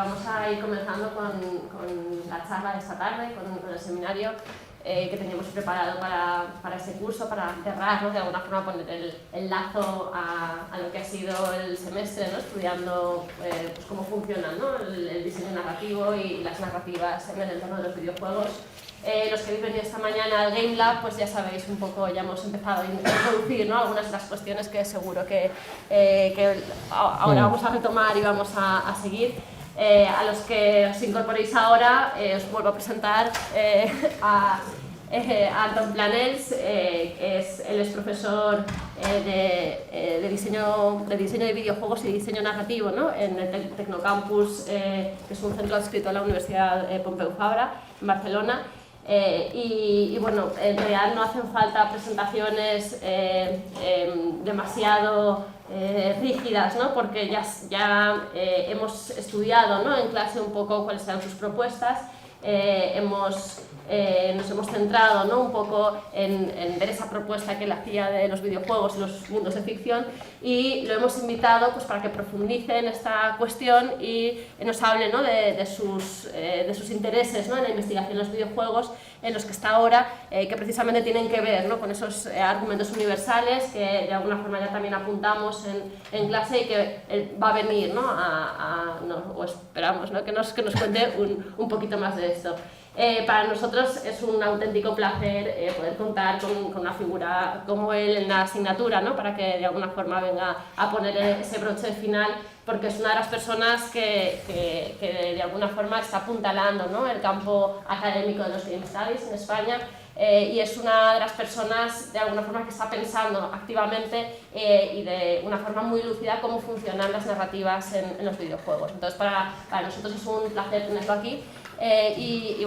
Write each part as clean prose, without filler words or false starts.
vamos a ir comenzando con la charla de esta tarde, con el seminario que teníamos preparado para este curso, para enterrar, ¿no? De alguna forma poner el lazo a lo que ha sido el semestre, ¿no? Estudiando pues cómo funciona, ¿no? el diseño narrativo y las narrativas en el entorno de los videojuegos. Los que habéis venido esta mañana al Game Lab, pues ya sabéis un poco, ya hemos empezado a introducir, ¿no? Algunas de las cuestiones que seguro que ahora vamos a retomar y vamos a seguir. A los que os incorporéis ahora, os vuelvo a presentar a Anton Planels, él es profesor de diseño de videojuegos y diseño narrativo, ¿no? En el Tecnocampus, que es un centro adscrito a la Universidad Pompeu Fabra, en Barcelona. Y bueno, en realidad no hacen falta presentaciones demasiado rígidas, ¿no? Porque ya hemos estudiado, ¿no? En clase un poco cuáles eran sus propuestas. Nos hemos centrado, ¿no? Un poco en ver esa propuesta que él hacía de los videojuegos y los mundos de ficción, y lo hemos invitado pues, para que profundice en esta cuestión y nos hable, ¿no? de sus intereses, ¿no? En la investigación de los videojuegos, en los que está ahora, que precisamente tienen que ver, ¿no? Con esos argumentos universales que de alguna forma ya también apuntamos en clase y que va a venir, ¿no? O esperamos, ¿no? que nos cuente un poquito más de esto. Para nosotros es un auténtico placer poder contar con una figura como él en la asignatura, ¿no? Para que de alguna forma venga a poner ese broche final, porque es una de las personas que de alguna forma está apuntalando, ¿no? El campo académico de los Game Studies en España, y es una de las personas de alguna forma que está pensando activamente y de una forma muy lúcida cómo funcionan las narrativas en los videojuegos. Entonces para nosotros es un placer tenerlo aquí. Y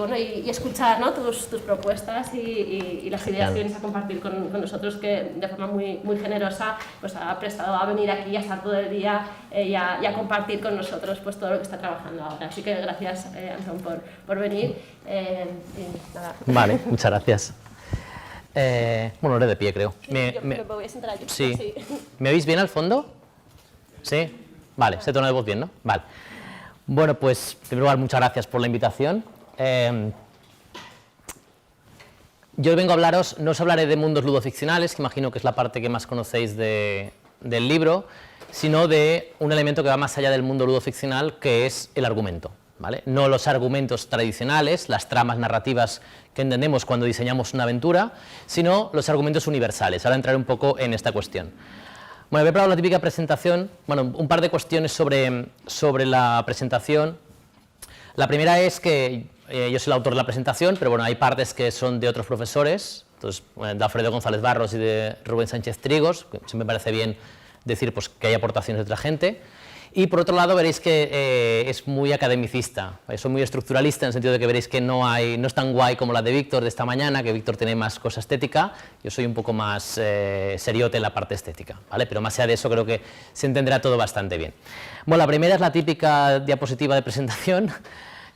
escuchar, ¿no? tus propuestas y las ideas que vienes a compartir con nosotros, que de forma muy generosa pues, ha prestado a venir aquí a estar todo el día y a compartir con nosotros pues, todo lo que está trabajando ahora. Así que gracias, Anton, por venir. Y nada. Vale, muchas gracias. Bueno, haré de pie, creo. Me voy a sentar yo. Sí. Sí. ¿Me oís bien al fondo? ¿Sí? Vale, ese tono de voz bien, ¿no? Vale. Bueno, pues, en primer lugar, muchas gracias por la invitación. Yo vengo a hablaros, no os hablaré de mundos ludoficcionales, que imagino que es la parte que más conocéis del libro, sino de un elemento que va más allá del mundo ludoficcional, que es el argumento, ¿vale? No los argumentos tradicionales, las tramas narrativas que entendemos cuando diseñamos una aventura, sino los argumentos universales. Ahora entraré un poco en esta cuestión. Bueno, he preparado la típica presentación, bueno, un par de cuestiones sobre la presentación. La primera es que yo soy el autor de la presentación, pero bueno, hay partes que son de otros profesores, entonces, de Alfredo González Barros y de Rubén Sánchez Trigos, que siempre me parece bien decir pues, que hay aportaciones de otra gente. Y por otro lado veréis que es muy academicista, soy muy estructuralista en el sentido de que veréis que no es tan guay como la de Víctor de esta mañana, que Víctor tiene más cosa estética, yo soy un poco más seriote en la parte estética, ¿vale? Pero más allá de eso creo que se entenderá todo bastante bien. Bueno, la primera es la típica diapositiva de presentación,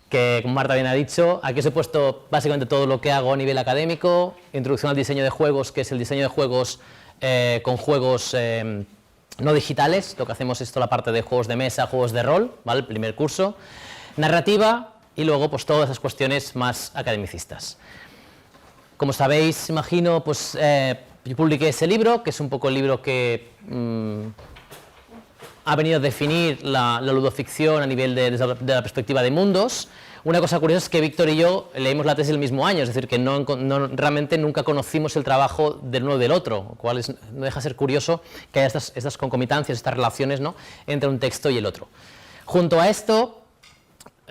que como Marta bien ha dicho, aquí os he puesto básicamente todo lo que hago a nivel académico, introducción al diseño de juegos, que es el diseño de juegos con juegos no digitales, lo que hacemos es toda la parte de juegos de mesa, juegos de rol, ¿vale? El primer curso, narrativa y luego pues todas esas cuestiones más academicistas. Como sabéis, imagino, pues yo publiqué ese libro, que es un poco el libro que ha venido a definir la ludoficción a nivel desde la perspectiva de mundos. Una cosa curiosa es que Víctor y yo leímos la tesis el mismo año, es decir, que realmente nunca conocimos el trabajo del uno del otro, lo cual no deja de ser curioso que haya estas concomitancias, estas relaciones, ¿no? Entre un texto y el otro. Junto a esto,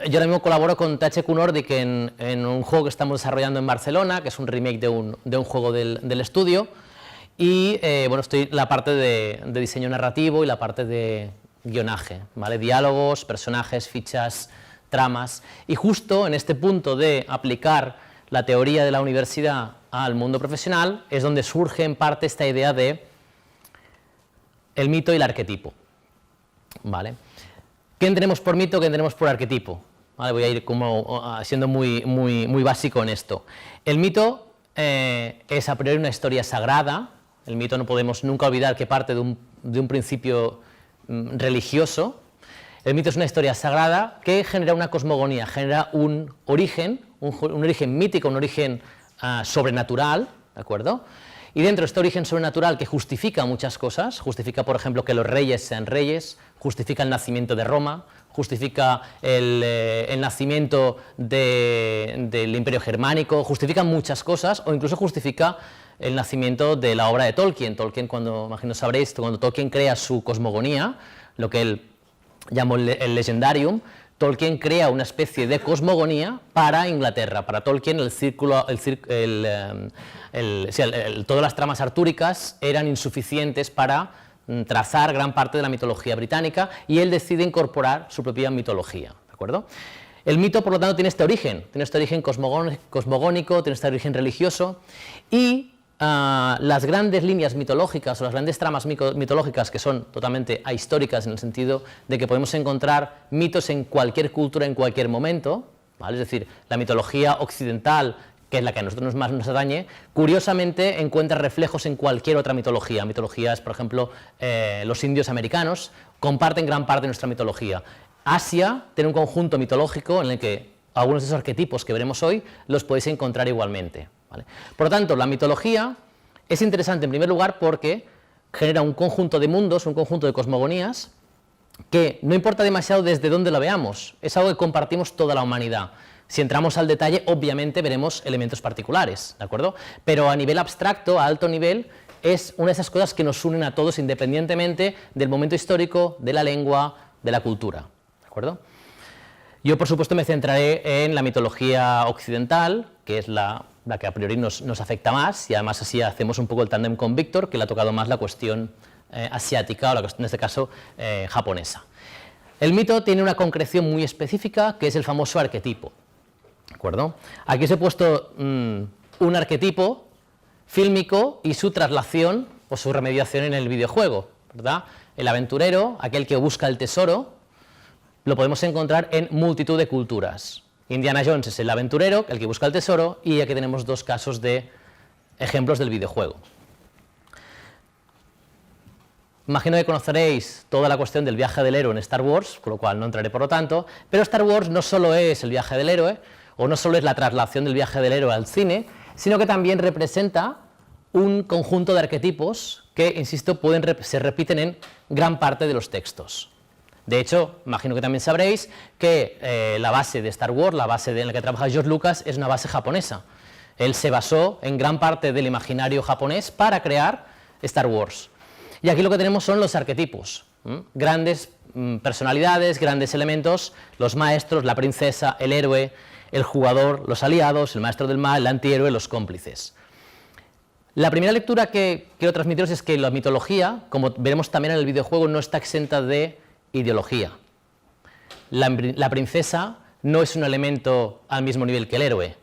yo ahora mismo colaboro con THQ Nordic en un juego que estamos desarrollando en Barcelona, que es un remake de un juego del estudio, y bueno, estoy la parte de diseño narrativo y la parte de guionaje, ¿vale? Diálogos, personajes, fichas, tramas, y justo en este punto de aplicar la teoría de la universidad al mundo profesional es donde surge en parte esta idea de el mito y el arquetipo, ¿vale? ¿Qué entendemos por mito, qué entendemos por arquetipo? ¿Vale? Voy a ir como siendo muy básico en esto. El mito es a priori una historia sagrada. El mito no podemos nunca olvidar que parte de un principio religioso. El mito es una historia sagrada que genera una cosmogonía, genera un origen mítico, un origen sobrenatural, ¿de acuerdo? Y dentro de este origen sobrenatural que justifica muchas cosas, justifica, por ejemplo, que los reyes sean reyes, justifica el nacimiento de Roma, justifica el nacimiento del Imperio Germánico, justifica muchas cosas, o incluso justifica el nacimiento de la obra de Tolkien. Tolkien, cuando, imagino sabréis, cuando Tolkien crea su cosmogonía, lo que él llamó el Legendarium, Tolkien crea una especie de cosmogonía para Inglaterra. Para Tolkien todas las tramas artúricas eran insuficientes para trazar gran parte de la mitología británica y él decide incorporar su propia mitología, ¿de acuerdo? El mito, por lo tanto, tiene este origen cosmogónico, tiene este origen religioso y las grandes líneas mitológicas o las grandes tramas mitológicas que son totalmente ahistóricas en el sentido de que podemos encontrar mitos en cualquier cultura, en cualquier momento, ¿vale? Es decir, la mitología occidental, que es la que a nosotros más nos atañe, curiosamente encuentra reflejos en cualquier otra mitología. Mitologías, por ejemplo, los indios americanos comparten gran parte de nuestra mitología. Asia tiene un conjunto mitológico en el que algunos de esos arquetipos que veremos hoy los podéis encontrar igualmente, ¿vale? Por lo tanto, la mitología es interesante en primer lugar porque genera un conjunto de mundos, un conjunto de cosmogonías que no importa demasiado desde dónde la veamos, es algo que compartimos toda la humanidad. Si entramos al detalle, obviamente veremos elementos particulares, ¿de acuerdo? Pero a nivel abstracto, a alto nivel, es una de esas cosas que nos unen a todos independientemente del momento histórico, de la lengua, de la cultura, ¿de acuerdo? Yo, por supuesto, me centraré en la mitología occidental, que es la que a priori nos afecta más, y además así hacemos un poco el tándem con Víctor, que le ha tocado más la cuestión asiática, o la cuestión, en este caso, japonesa. El mito tiene una concreción muy específica, que es el famoso arquetipo, ¿de acuerdo? Aquí os he puesto un arquetipo fílmico y su traslación o su remediación en el videojuego, ¿verdad? El aventurero, aquel que busca el tesoro, lo podemos encontrar en multitud de culturas. Indiana Jones es el aventurero, el que busca el tesoro, y aquí tenemos dos casos de ejemplos del videojuego. Imagino que conoceréis toda la cuestión del viaje del héroe en Star Wars, con lo cual no entraré por lo tanto, pero Star Wars no solo es el viaje del héroe, o no solo es la traslación del viaje del héroe al cine, sino que también representa un conjunto de arquetipos que, insisto, se repiten en gran parte de los textos. De hecho, imagino que también sabréis que la base de Star Wars, la base en la que trabaja George Lucas, es una base japonesa. Él se basó en gran parte del imaginario japonés para crear Star Wars. Y aquí lo que tenemos son los arquetipos, grandes personalidades, grandes elementos, los maestros, la princesa, el héroe, el jugador, los aliados, el maestro del mal, el antihéroe, los cómplices. La primera lectura que quiero transmitiros es que la mitología, como veremos también en el videojuego, no está exenta de ideología. La princesa no es un elemento al mismo nivel que el héroe.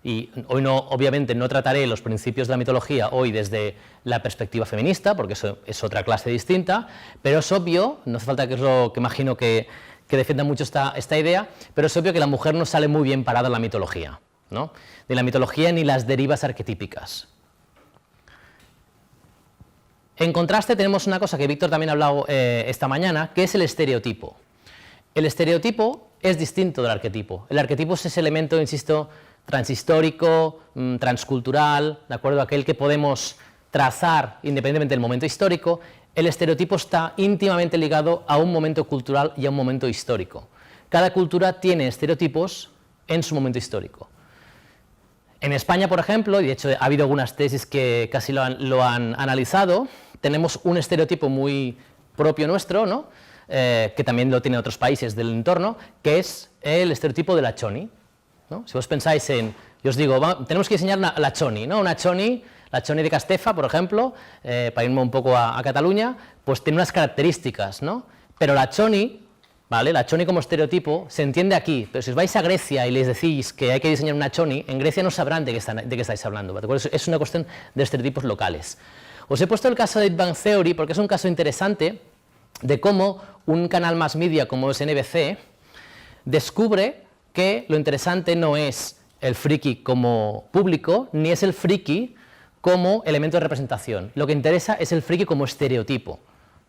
Y hoy obviamente no trataré los principios de la mitología hoy desde la perspectiva feminista, porque eso es otra clase distinta, pero es obvio, no hace falta que imagino que defienda mucho esta idea, pero es obvio que la mujer no sale muy bien parada en la mitología, ¿no? Ni la mitología ni las derivas arquetípicas. En contraste tenemos una cosa que Víctor también ha hablado esta mañana, que es el estereotipo. El estereotipo es distinto del arquetipo. El arquetipo es ese elemento, insisto, transhistórico, transcultural, ¿de acuerdo? Aquel que podemos trazar independientemente del momento histórico. El estereotipo está íntimamente ligado a un momento cultural y a un momento histórico. Cada cultura tiene estereotipos en su momento histórico. En España, por ejemplo, y de hecho ha habido algunas tesis que casi lo han analizado, tenemos un estereotipo muy propio nuestro, ¿no? Que también lo tienen otros países del entorno, que es el estereotipo de la choni, ¿no? Si vos pensáis en, yo os digo, tenemos que diseñar la choni, ¿no? La choni de Castefa, por ejemplo, para irme un poco a Cataluña, pues tiene unas características, ¿no? Pero la choni, ¿vale? La choni como estereotipo se entiende aquí, pero si os vais a Grecia y les decís que hay que diseñar una choni, en Grecia no sabrán de qué estáis hablando, ¿vale? Por eso es una cuestión de estereotipos locales. Os he puesto el caso de Big Bang Theory porque es un caso interesante de cómo un canal más media como es NBC descubre que lo interesante no es el friki como público, ni es el friki como elemento de representación. Lo que interesa es el friki como estereotipo,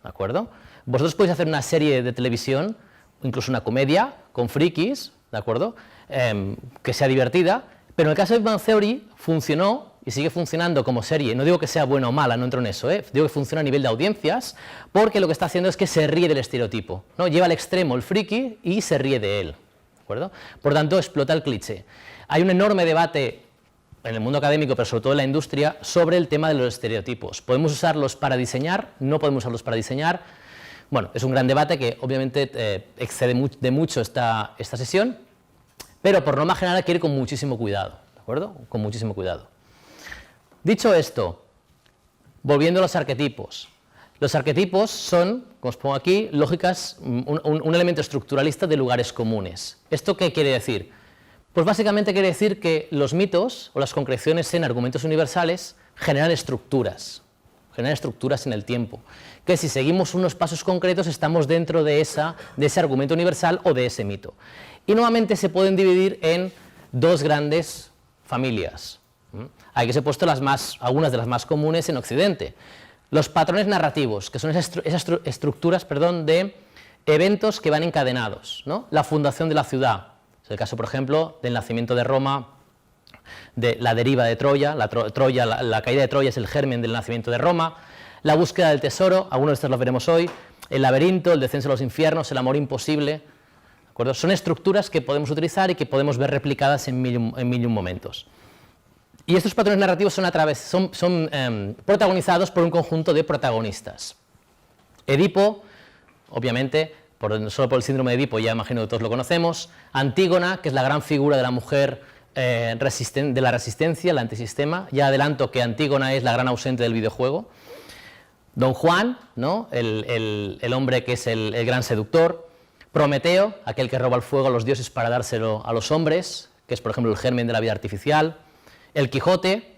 ¿de acuerdo? Vosotros podéis hacer una serie de televisión, incluso una comedia, con frikis, ¿de acuerdo? Que sea divertida, pero en el caso de Big Bang Theory funcionó y sigue funcionando como serie. No digo que sea buena o mala, no entro en eso, digo que funciona a nivel de audiencias, porque lo que está haciendo es que se ríe del estereotipo, ¿no? Lleva al extremo el friki y se ríe de él, ¿de acuerdo? Por tanto, explota el cliché. Hay un enorme debate en el mundo académico, pero sobre todo en la industria, sobre el tema de los estereotipos. ¿Podemos usarlos para diseñar? ¿No podemos usarlos para diseñar? Bueno, es un gran debate que obviamente excede de mucho esta sesión, pero por norma general hay que ir con muchísimo cuidado, ¿de acuerdo? Con muchísimo cuidado. Dicho esto, volviendo a los arquetipos. Los arquetipos son, como os pongo aquí, lógicas, un elemento estructuralista de lugares comunes. ¿Esto qué quiere decir? Pues básicamente quiere decir que los mitos o las concreciones en argumentos universales generan estructuras en el tiempo, que si seguimos unos pasos concretos estamos dentro de ese argumento universal o de ese mito. Y nuevamente se pueden dividir en dos grandes familias. Aquí os he puesto algunas de las más comunes en Occidente. Los patrones narrativos, que son esas estructuras de eventos que van encadenados, ¿no? La fundación de la ciudad, es el caso, por ejemplo, del nacimiento de Roma, de la deriva de Troya, la caída de Troya es el germen del nacimiento de Roma, la búsqueda del tesoro, algunos de estos los veremos hoy, el laberinto, el descenso a los infiernos, el amor imposible, ¿de acuerdo? Son estructuras que podemos utilizar y que podemos ver replicadas en mil y un momentos. Y estos patrones narrativos son protagonizados por un conjunto de protagonistas. Edipo, obviamente, solo por el síndrome de Edipo ya imagino que todos lo conocemos. Antígona, que es la gran figura de la mujer de la resistencia, el antisistema. Ya adelanto que Antígona es la gran ausente del videojuego. Don Juan, ¿no? el hombre que es el gran seductor. Prometeo, aquel que roba el fuego a los dioses para dárselo a los hombres, que es por ejemplo el germen de la vida artificial. El Quijote,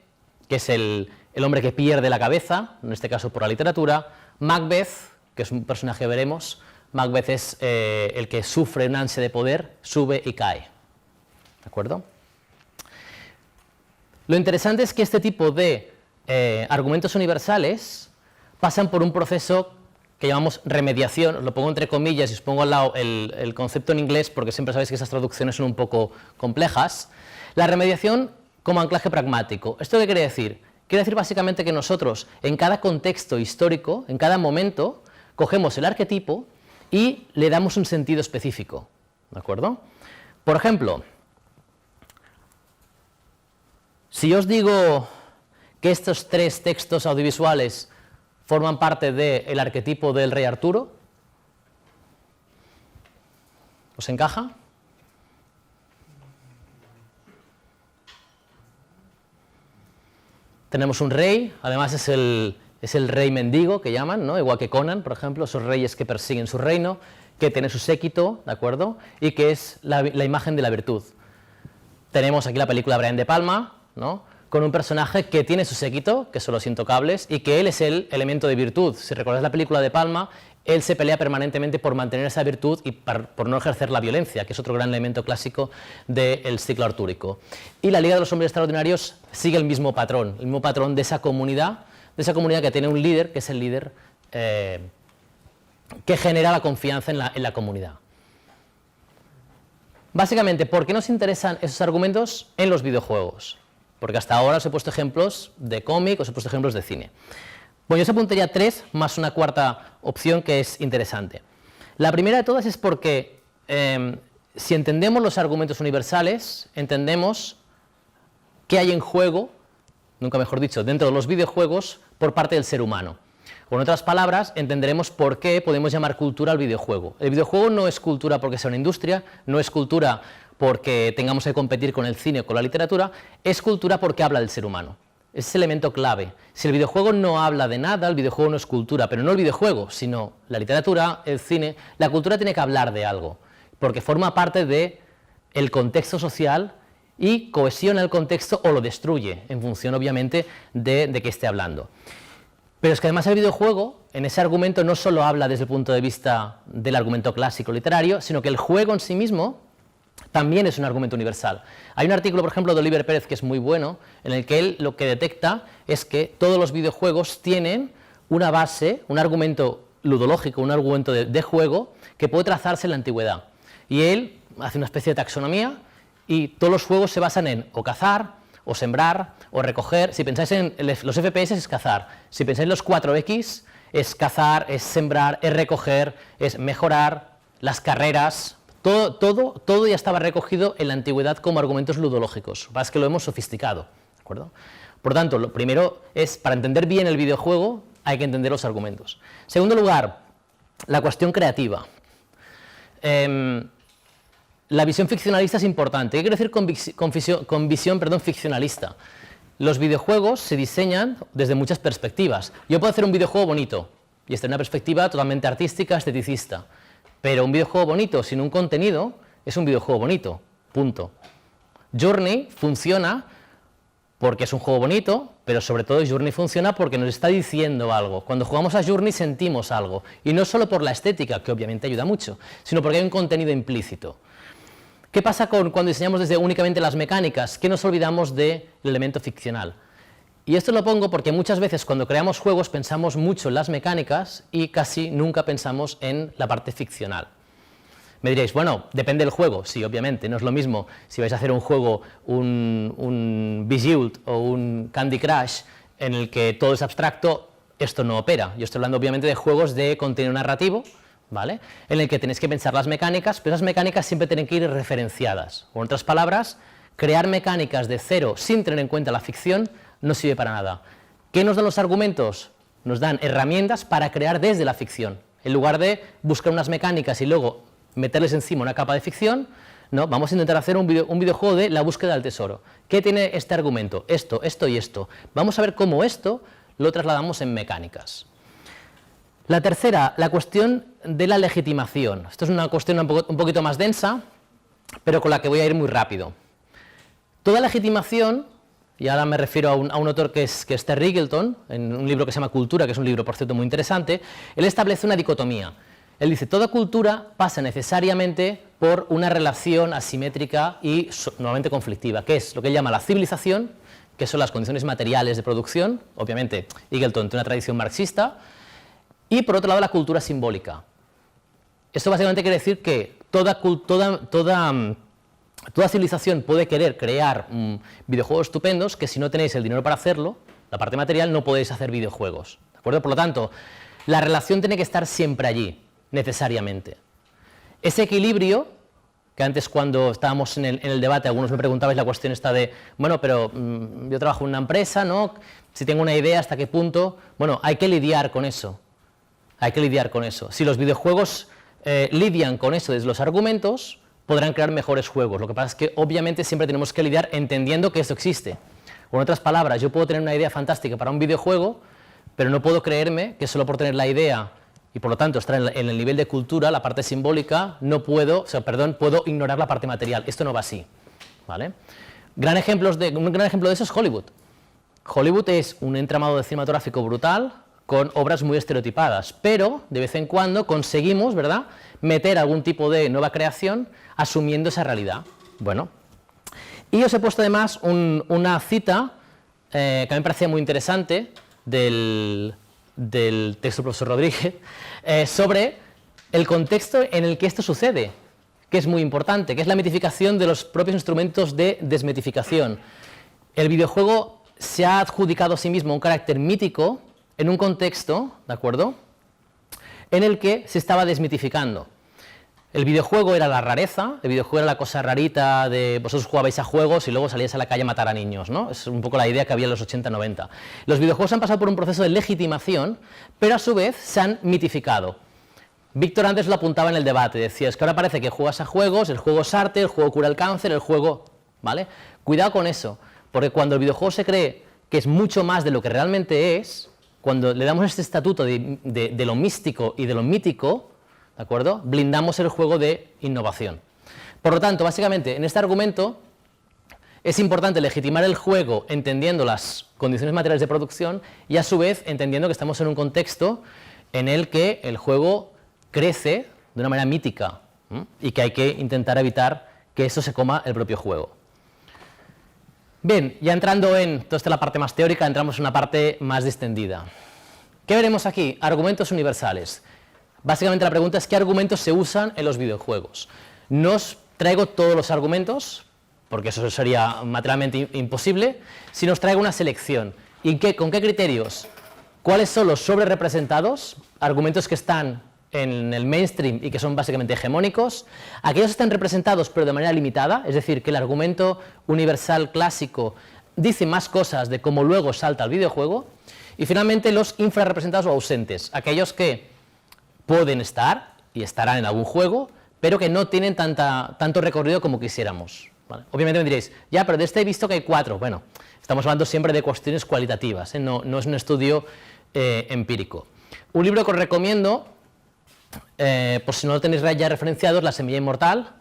que es el hombre que pierde la cabeza, en este caso por la literatura. Macbeth, que es un personaje que veremos. Macbeth es el que sufre un ansia de poder, sube y cae. ¿De acuerdo? Lo interesante es que este tipo de argumentos universales pasan por un proceso que llamamos remediación, os lo pongo entre comillas y os pongo al lado el concepto en inglés porque siempre sabéis que esas traducciones son un poco complejas. La remediación como anclaje pragmático. ¿Esto qué quiere decir? Quiere decir básicamente que nosotros en cada contexto histórico, en cada momento, cogemos el arquetipo y le damos un sentido específico, ¿de acuerdo? Por ejemplo, si yo os digo que estos tres textos audiovisuales forman parte del arquetipo del rey Arturo, ¿os encaja? Tenemos un rey, además es el rey mendigo que llaman, ¿no? Igual que Conan, por ejemplo, esos reyes que persiguen su reino, que tiene su séquito, ¿de acuerdo? Y que es la imagen de la virtud. Tenemos aquí la película Brian De Palma, ¿no? Con un personaje que tiene su séquito, que son los intocables, y que él es el elemento de virtud. Si recordáis la película De Palma, él se pelea permanentemente por mantener esa virtud y por no ejercer la violencia, que es otro gran elemento clásico del ciclo artúrico. Y la Liga de los Hombres Extraordinarios sigue el mismo patrón de esa comunidad que tiene un líder, que es el líder que genera la confianza en la comunidad. Básicamente, ¿por qué nos interesan esos argumentos en los videojuegos? Porque hasta ahora os he puesto ejemplos de cómic, os he puesto ejemplos de cine. Bueno, yo os apuntaría 3 más una cuarta opción que es interesante. La primera de todas es porque si entendemos los argumentos universales, entendemos qué hay en juego, nunca mejor dicho, dentro de los videojuegos por parte del ser humano. O en otras palabras, entenderemos por qué podemos llamar cultura al videojuego. El videojuego no es cultura porque sea una industria, no es cultura porque tengamos que competir con el cine o con la literatura, es cultura porque habla del ser humano. Es ese elemento clave. Si el videojuego no habla de nada, el videojuego no es cultura, pero no el videojuego, sino la literatura, el cine. La cultura tiene que hablar de algo, porque forma parte del contexto social y cohesiona el contexto o lo destruye, en función obviamente de qué esté hablando. Pero es que además el videojuego, en ese argumento, no solo habla desde el punto de vista del argumento clásico literario, sino que el juego en sí mismo también es un argumento universal. Hay un artículo, por ejemplo, de Oliver Pérez que es muy bueno, en el que él lo que detecta es que todos los videojuegos tienen una base, un argumento ludológico, un argumento de juego que puede trazarse en la antigüedad. Y él hace una especie de taxonomía y todos los juegos se basan en o cazar, o sembrar, o recoger. Si pensáis en los FPS es cazar, si pensáis en los 4X es cazar, es sembrar, es recoger, es mejorar, las carreras, todo ya estaba recogido en la antigüedad como argumentos ludológicos, lo que pasa es que lo hemos sofisticado, ¿de acuerdo? Por tanto, lo primero es, para entender bien el videojuego, hay que entender los argumentos. En segundo lugar, la cuestión creativa. La visión ficcionalista es importante. ¿Qué quiero decir con visión ficcionalista? Los videojuegos se diseñan desde muchas perspectivas. Yo puedo hacer un videojuego bonito, y esta es una perspectiva totalmente artística, esteticista. Pero un videojuego bonito sin un contenido es un videojuego bonito, punto. Journey funciona porque es un juego bonito, pero sobre todo Journey funciona porque nos está diciendo algo. Cuando jugamos a Journey sentimos algo, y no solo por la estética, que obviamente ayuda mucho, sino porque hay un contenido implícito. ¿Qué pasa cuando diseñamos desde únicamente las mecánicas? Que nos olvidamos del elemento ficcional. Y esto lo pongo porque muchas veces cuando creamos juegos pensamos mucho en las mecánicas y casi nunca pensamos en la parte ficcional. Me diréis, bueno, depende del juego. Sí, obviamente, no es lo mismo si vais a hacer un juego, un Bejeweled o un Candy Crush, en el que todo es abstracto, esto no opera. Yo estoy hablando obviamente de juegos de contenido narrativo, ¿vale? En el que tenéis que pensar las mecánicas, pero esas mecánicas siempre tienen que ir referenciadas. O en otras palabras, crear mecánicas de cero sin tener en cuenta la ficción no sirve para nada. ¿Qué nos dan los argumentos? Nos dan herramientas para crear desde la ficción. En lugar de buscar unas mecánicas y luego meterles encima una capa de ficción, no, vamos a intentar hacer un videojuego de la búsqueda del tesoro. ¿Qué tiene este argumento? Esto, esto y esto. Vamos a ver cómo esto lo trasladamos en mecánicas. La tercera, la cuestión de la legitimación. Esto es una cuestión un poquito más densa, pero con la que voy a ir muy rápido. Toda legitimación, y ahora me refiero a un autor que es Terry Eagleton, en un libro que se llama Cultura, que es un libro, por cierto, muy interesante, él establece una dicotomía. Él dice, toda cultura pasa necesariamente por una relación asimétrica y normalmente conflictiva, que es lo que él llama la civilización, que son las condiciones materiales de producción, obviamente Eagleton tiene una tradición marxista, y por otro lado la cultura simbólica. Esto básicamente quiere decir que toda civilización puede querer crear videojuegos estupendos que si no tenéis el dinero para hacerlo, la parte material, no podéis hacer videojuegos, ¿de acuerdo? Por lo tanto, la relación tiene que estar siempre allí, necesariamente. Ese equilibrio, que antes cuando estábamos en el debate, algunos me preguntabais la cuestión esta de, bueno, pero yo trabajo en una empresa, ¿no? Si tengo una idea, ¿hasta qué punto? Bueno, hay que lidiar con eso. Hay que lidiar con eso. Si los videojuegos lidian con eso desde los argumentos, podrán crear mejores juegos. Lo que pasa es que obviamente siempre tenemos que lidiar entendiendo que esto existe. O en otras palabras, yo puedo tener una idea fantástica para un videojuego, pero no puedo creerme que solo por tener la idea y por lo tanto estar en el nivel de cultura, la parte simbólica, no puedo, puedo ignorar la parte material. Esto no va así, ¿vale? Un gran ejemplo de eso es Hollywood. Hollywood es un entramado cinematográfico brutal, con obras muy estereotipadas, pero de vez en cuando conseguimos, ¿verdad?, meter algún tipo de nueva creación asumiendo esa realidad. Bueno, y os he puesto además una cita que a mí me parecía muy interesante del texto del profesor Rodríguez sobre el contexto en el que esto sucede, que es muy importante, que es la mitificación de los propios instrumentos de desmitificación. El videojuego se ha adjudicado a sí mismo un carácter mítico en un contexto, ¿de acuerdo?, en el que se estaba desmitificando. El videojuego era la rareza, el videojuego era la cosa rarita de vosotros jugabais a juegos y luego salíais a la calle a matar a niños, ¿no? Es un poco la idea que había en los 80-90. Los videojuegos han pasado por un proceso de legitimación, pero a su vez se han mitificado. Víctor antes lo apuntaba en el debate, decía, es que ahora parece que juegas a juegos, el juego es arte, el juego cura el cáncer, el juego... ¿Vale? Cuidado con eso, porque cuando el videojuego se cree que es mucho más de lo que realmente es, cuando le damos este estatuto de lo místico y de lo mítico, ¿de acuerdo?, blindamos el juego de innovación. Por lo tanto, básicamente, en este argumento es importante legitimar el juego entendiendo las condiciones materiales de producción y a su vez entendiendo que estamos en un contexto en el que el juego crece de una manera mítica, ¿m? Y que hay que intentar evitar que eso se coma el propio juego. Bien, ya entrando en toda esta la parte más teórica, entramos en una parte más distendida. ¿Qué veremos aquí? Argumentos universales. Básicamente la pregunta es ¿qué argumentos se usan en los videojuegos? No os traigo todos los argumentos, porque eso sería materialmente imposible, sino os traigo una selección. ¿Y con qué criterios? ¿Cuáles son los sobrerepresentados? Argumentos que están en el mainstream y que son básicamente hegemónicos. Aquellos que están representados pero de manera limitada, es decir, que el argumento universal clásico dice más cosas de cómo luego salta al videojuego. Y finalmente los infrarrepresentados o ausentes, aquellos que pueden estar y estarán en algún juego, pero que no tienen tanto recorrido como quisiéramos. ¿Vale? Obviamente me diréis, ya, pero de este he visto que hay 4. Bueno, estamos hablando siempre de cuestiones cualitativas, ¿eh? No es un estudio empírico. Un libro que os recomiendo, por si no lo tenéis ya referenciado, La semilla inmortal,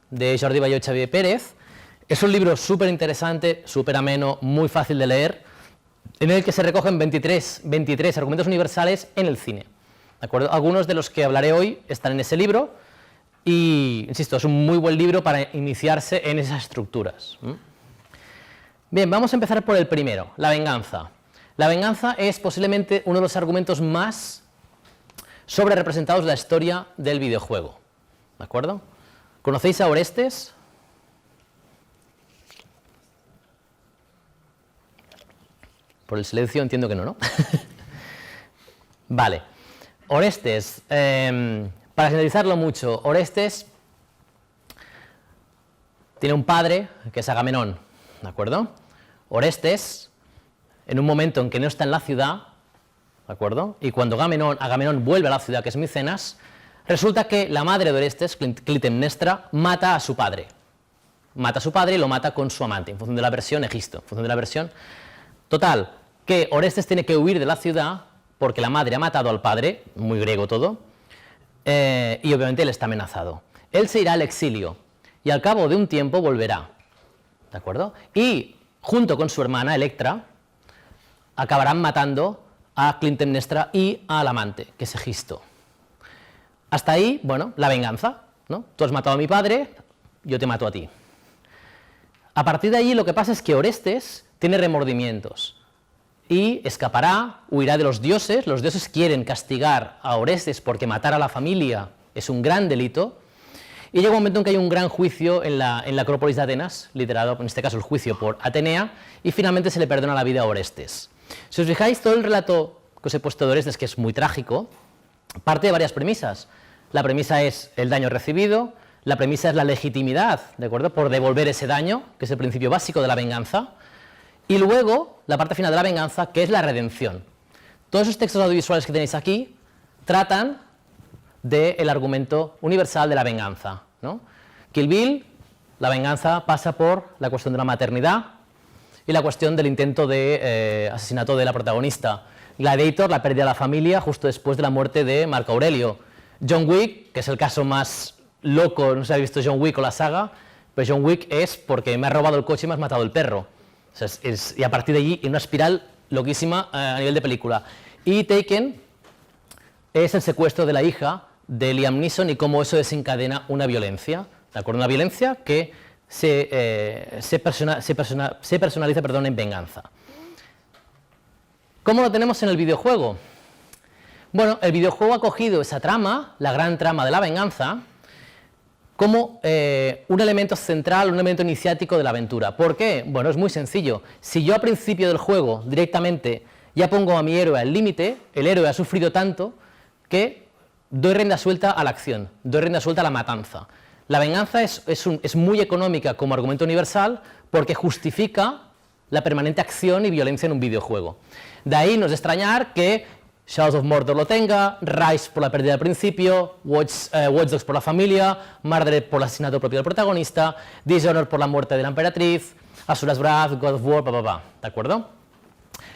de Jordi Bayó y Xavier Pérez. Es un libro súper interesante, súper ameno, muy fácil de leer, en el que se recogen 23 argumentos universales en el cine. ¿De acuerdo? Algunos de los que hablaré hoy están en ese libro y, insisto, es un muy buen libro para iniciarse en esas estructuras. Bien, vamos a empezar por el primero, la venganza. La venganza es posiblemente uno de los argumentos más sobrerepresentados de la historia del videojuego. ¿De acuerdo? ¿Conocéis a Orestes? Por el silencio entiendo que no, ¿no? Vale. Orestes, para generalizarlo mucho, Orestes tiene un padre que es Agamenón, ¿de acuerdo? Orestes, en un momento en que no está en la ciudad, ¿de acuerdo? Y cuando Agamenón vuelve a la ciudad, que es Micenas, resulta que la madre de Orestes, Clitemnestra, mata a su padre. Mata a su padre y lo mata con su amante, en función de la versión Egisto, en función de la versión. Total, que Orestes tiene que huir de la ciudad porque la madre ha matado al padre, muy griego todo, y obviamente él está amenazado. Él se irá al exilio y al cabo de un tiempo volverá, ¿de acuerdo? Y junto con su hermana Electra acabarán matando a Clitemnestra y al amante, que es Egisto. Hasta ahí, bueno, la venganza, ¿no? Tú has matado a mi padre, yo te mato a ti. A partir de ahí lo que pasa es que Orestes tiene remordimientos y escapará, huirá de los dioses quieren castigar a Orestes porque matar a la familia es un gran delito, y llega un momento en que hay un gran juicio en la Acrópolis de Atenas, liderado en este caso el juicio por Atenea, y finalmente se le perdona la vida a Orestes. Si os fijáis, todo el relato que os he puesto de Orestes, que es muy trágico, parte de varias premisas. La premisa es el daño recibido, la premisa es la legitimidad, ¿de acuerdo?, por devolver ese daño, que es el principio básico de la venganza, y luego la parte final de la venganza, que es la redención. Todos esos textos audiovisuales que tenéis aquí tratan del argumento universal de la venganza, ¿no? Kill Bill, la venganza pasa por la cuestión de la maternidad y la cuestión del intento de asesinato de la protagonista. Gladiator, la pérdida de la familia justo después de la muerte de Marco Aurelio. John Wick, que es el caso más loco, no sé si habéis visto John Wick o la saga, pero John Wick es porque me has robado el coche y me has matado el perro. O sea, y a partir de allí, en una espiral loquísima a nivel de película. Y Taken es el secuestro de la hija de Liam Neeson y cómo eso desencadena una violencia, ¿de acuerdo? Una violencia que se personaliza en venganza. ¿Cómo lo tenemos en el videojuego? Bueno, el videojuego ha cogido esa trama, la gran trama de la venganza, como un elemento central, un elemento iniciático de la aventura. ¿Por qué? Bueno, es muy sencillo. Si yo al principio del juego directamente ya pongo a mi héroe al límite, el héroe ha sufrido tanto que doy rienda suelta a la acción, doy rienda suelta a la matanza. La venganza es muy económica como argumento universal porque justifica la permanente acción y violencia en un videojuego. De ahí no es de extrañar que Shadows of Mordor lo tenga, Rise por la pérdida del principio, Watch Dogs por la familia, Murdered por el asesinato propio del protagonista, Dishonored por la muerte de la emperatriz, Asura's Wrath, God of War, ¿de acuerdo?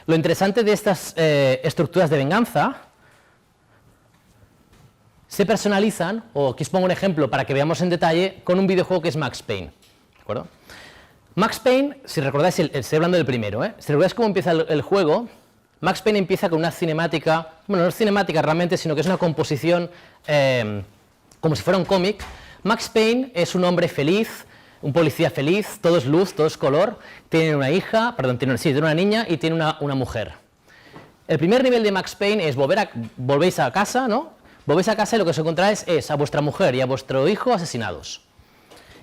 Lo interesante de estas estructuras de venganza se personalizan, o aquí os pongo un ejemplo para que veamos en detalle, con un videojuego que es Max Payne, ¿de acuerdo? Max Payne, si recordáis, estoy hablando del primero, si recordáis cómo empieza el juego, Max Payne empieza con una cinemática, bueno, no es cinemática realmente, sino que es una composición como si fuera un cómic. Max Payne es un hombre feliz, un policía feliz, todo es luz, todo es color, tiene una hija, perdón, tiene una niña y tiene una mujer. El primer nivel de Max Payne es volvéis a casa, ¿no? Volvéis a casa y lo que os encontráis es a vuestra mujer y a vuestro hijo asesinados.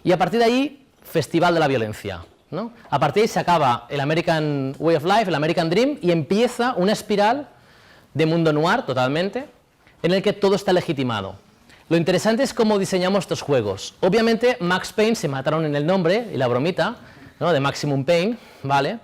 Y a partir de ahí, festival de la violencia, ¿no? A partir de ahí se acaba el American Way of Life, el American Dream, y empieza una espiral de mundo noir totalmente, en el que todo está legitimado. Lo interesante es cómo diseñamos estos juegos. Obviamente Max Payne se mataron en el nombre y la bromita, ¿no?, de Maximum Pain, ¿vale?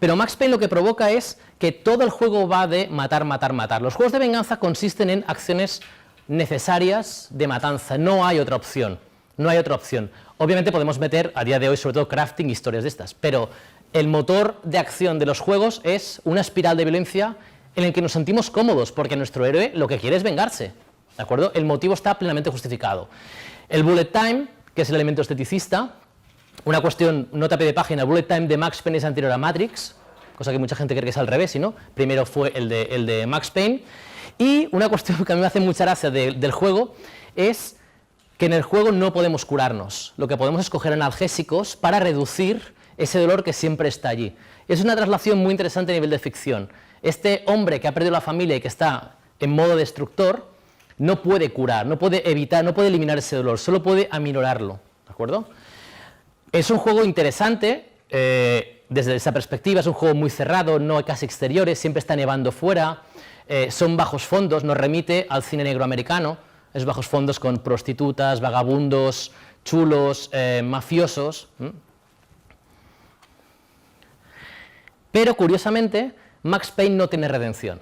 Pero Max Payne lo que provoca es que todo el juego va de matar, matar, matar. Los juegos de venganza consisten en acciones necesarias de matanza, no hay otra opción, no hay otra opción. Obviamente podemos meter a día de hoy sobre todo crafting, historias de estas, pero el motor de acción de los juegos es una espiral de violencia en el que nos sentimos cómodos, porque nuestro héroe lo que quiere es vengarse, ¿de acuerdo? El motivo está plenamente justificado. El bullet time, que es el elemento esteticista, una cuestión, nota a pie de página, el bullet time de Max Payne es anterior a Matrix, cosa que mucha gente cree que es al revés, ¿no? Primero fue el de Max Payne. Y una cuestión que a mí me hace mucha gracia del juego es que en el juego no podemos curarnos, lo que podemos es coger analgésicos para reducir ese dolor que siempre está allí. Es una traslación muy interesante a nivel de ficción. Este hombre que ha perdido la familia y que está en modo destructor no puede curar, no puede evitar, no puede eliminar ese dolor, solo puede aminorarlo, ¿de acuerdo? Es un juego interesante, desde esa perspectiva, es un juego muy cerrado, no hay casi exteriores, siempre está nevando fuera, son bajos fondos, nos remite al cine negro americano, es bajos fondos con prostitutas, vagabundos, chulos, mafiosos. Pero curiosamente, Max Payne no tiene redención.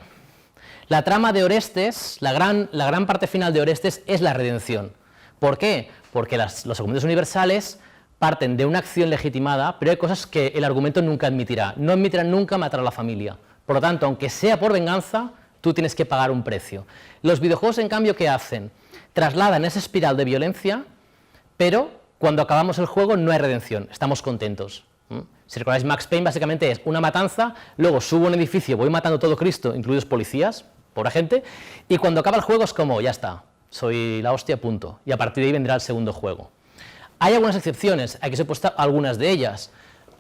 La trama de Orestes, la gran parte final de Orestes es la redención. ¿Por qué? Porque los argumentos universales parten de una acción legitimada, pero hay cosas que el argumento nunca admitirá. No admitirá nunca matar a la familia. Por lo tanto, aunque sea por venganza, tú tienes que pagar un precio. Los videojuegos, en cambio, ¿qué hacen? Trasladan esa espiral de violencia, pero cuando acabamos el juego no hay redención, estamos contentos. Si recordáis, Max Payne básicamente es una matanza, luego subo a un edificio, voy matando todo Cristo, incluidos policías, pobre gente, y cuando acaba el juego es como, ya está, soy la hostia, punto. Y a partir de ahí vendrá el segundo juego. Hay algunas excepciones, aquí os he puesto algunas de ellas.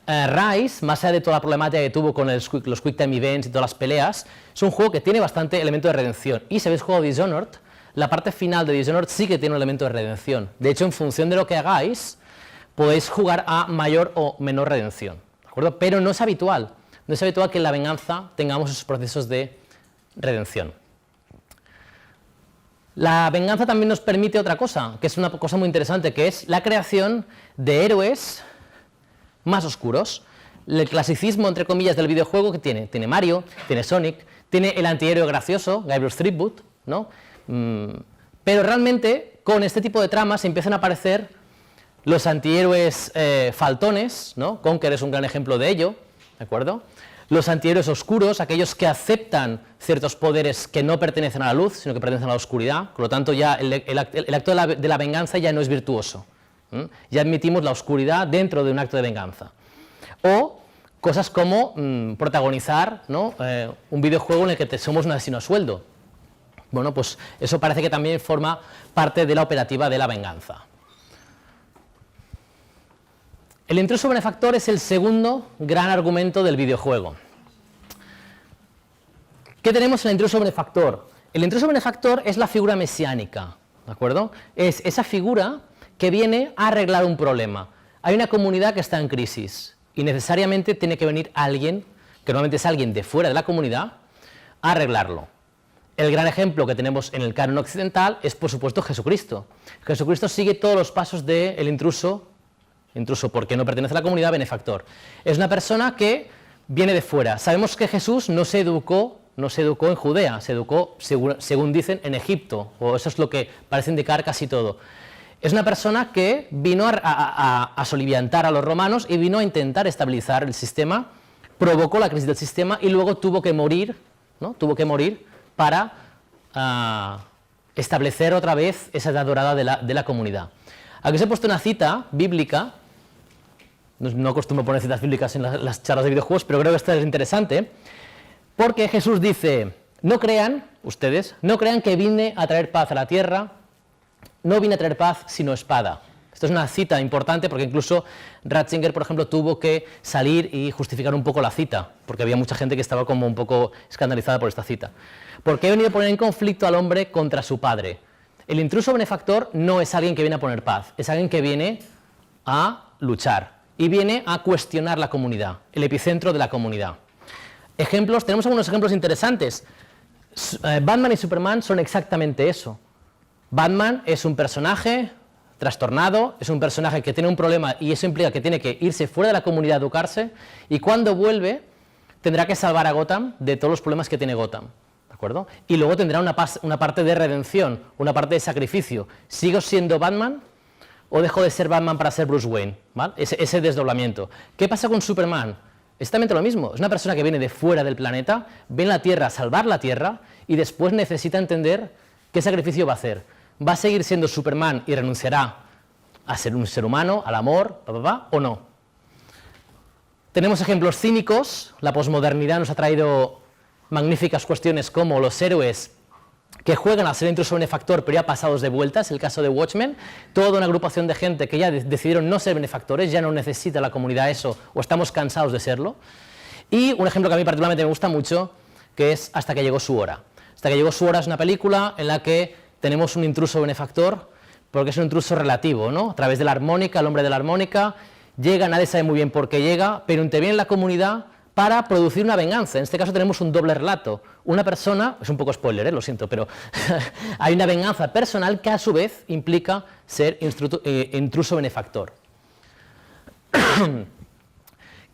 Rise, más allá de toda la problemática que tuvo con los Quick Time Events y todas las peleas, es un juego que tiene bastante elemento de redención. Y si habéis jugado Dishonored, la parte final de Dishonored sí que tiene un elemento de redención. De hecho, en función de lo que hagáis, podéis jugar a mayor o menor redención, ¿de acuerdo? Pero no es habitual que en la venganza tengamos esos procesos de redención. La venganza también nos permite otra cosa, que es una cosa muy interesante, que es la creación de héroes más oscuros. El clasicismo, entre comillas, del videojuego que tiene Mario, tiene Sonic, tiene el antihéroe gracioso, Guybrush Threepwood, ¿no? Pero realmente con este tipo de tramas empiezan a aparecer los antihéroes faltones, ¿no? Conker es un gran ejemplo de ello, ¿de acuerdo? Los antihéroes oscuros, aquellos que aceptan ciertos poderes que no pertenecen a la luz, sino que pertenecen a la oscuridad, por lo tanto ya el acto de la venganza ya no es virtuoso. Ya admitimos la oscuridad dentro de un acto de venganza. O cosas como protagonizar, ¿no? Un videojuego en el que somos un asesino a sueldo. Bueno, pues eso parece que también forma parte de la operativa de la venganza. El intruso benefactor es el segundo gran argumento del videojuego. ¿Qué tenemos en el intruso benefactor? El intruso benefactor es la figura mesiánica, ¿de acuerdo? Es esa figura que viene a arreglar un problema. Hay una comunidad que está en crisis y necesariamente tiene que venir alguien, que normalmente es alguien de fuera de la comunidad, a arreglarlo. El gran ejemplo que tenemos en el canon occidental es, por supuesto, Jesucristo. Jesucristo sigue todos los pasos del intruso porque no pertenece a la comunidad, benefactor. Es una persona que viene de fuera. Sabemos que Jesús no se educó en Judea, se educó, según dicen, en Egipto, o eso es lo que parece indicar casi todo. Es una persona que vino a soliviantar a los romanos y vino a intentar estabilizar el sistema, provocó la crisis del sistema y luego tuvo que morir, ¿no? Tuvo que morir para establecer otra vez esa edad dorada de la comunidad. Aquí os he puesto una cita bíblica, no acostumbro poner citas bíblicas en las charlas de videojuegos, pero creo que esta es interesante, porque Jesús dice, no crean, ustedes, no crean que vine a traer paz a la tierra, no vine a traer paz sino espada. Esto es una cita importante porque incluso Ratzinger, por ejemplo, tuvo que salir y justificar un poco la cita, porque había mucha gente que estaba como un poco escandalizada por esta cita. Porque he venido a poner en conflicto al hombre contra su padre. El intruso benefactor no es alguien que viene a poner paz, es alguien que viene a luchar y viene a cuestionar la comunidad, el epicentro de la comunidad. Ejemplos, tenemos algunos ejemplos interesantes. Batman y Superman son exactamente eso. Batman es un personaje trastornado, es un personaje que tiene un problema y eso implica que tiene que irse fuera de la comunidad a educarse y cuando vuelve tendrá que salvar a Gotham de todos los problemas que tiene Gotham. ¿De acuerdo? Y luego tendrá una parte de redención, una parte de sacrificio. ¿Sigo siendo Batman o dejo de ser Batman para ser Bruce Wayne? ¿Vale? Ese desdoblamiento. ¿Qué pasa con Superman? Es exactamente lo mismo. Es una persona que viene de fuera del planeta, viene a la Tierra a salvar la Tierra y después necesita entender qué sacrificio va a hacer. ¿Va a seguir siendo Superman y renunciará a ser un ser humano, al amor, o no? Tenemos ejemplos cínicos. La posmodernidad nos ha traído magníficas cuestiones como los héroes que juegan a ser intruso benefactor pero ya pasados de vueltas, el caso de Watchmen, toda una agrupación de gente que ya decidieron no ser benefactores, ya no necesita la comunidad eso o estamos cansados de serlo. Y un ejemplo que a mí particularmente me gusta mucho, que es Hasta que llegó su hora. Hasta que llegó su hora es una película en la que tenemos un intruso benefactor, porque es un intruso relativo, ¿no? A través de la armónica, el hombre de la armónica, llega, nadie sabe muy bien por qué llega, pero interviene en la comunidad para producir una venganza. En este caso tenemos un doble relato. Una persona, es un poco spoiler, lo siento, pero hay una venganza personal que a su vez implica ser intruso benefactor.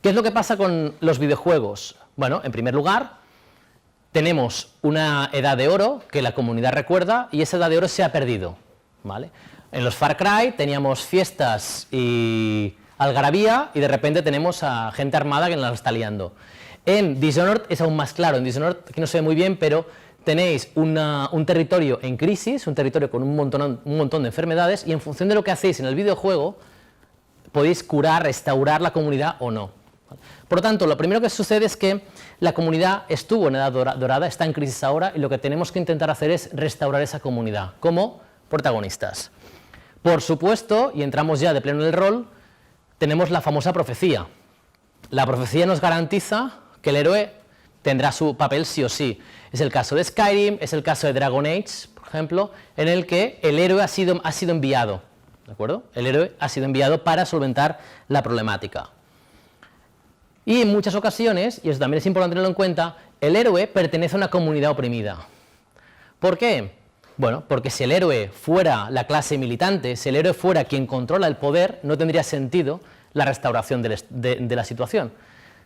¿Qué es lo que pasa con los videojuegos? Bueno, en primer lugar, tenemos una edad de oro que la comunidad recuerda y esa edad de oro se ha perdido, ¿vale? En los Far Cry teníamos fiestas y algarabía y de repente tenemos a gente armada que nos la está liando. En Dishonored es aún más claro. En Dishonored, aquí no se ve muy bien, pero tenéis un territorio en crisis, un territorio con un montón de enfermedades y en función de lo que hacéis en el videojuego podéis curar, restaurar la comunidad o no. Por lo tanto, lo primero que sucede es que la comunidad estuvo en edad dorada, está en crisis ahora y lo que tenemos que intentar hacer es restaurar esa comunidad como protagonistas. Por supuesto, y entramos ya de pleno en el rol, tenemos la famosa profecía. La profecía nos garantiza que el héroe tendrá su papel sí o sí. Es el caso de Skyrim, es el caso de Dragon Age, por ejemplo, en el que el héroe ha sido enviado, ¿de acuerdo? El héroe ha sido enviado para solventar la problemática. Y en muchas ocasiones, y eso también es importante tenerlo en cuenta, el héroe pertenece a una comunidad oprimida. ¿Por qué? Bueno, porque si el héroe fuera la clase militante, si el héroe fuera quien controla el poder, no tendría sentido la restauración de la situación.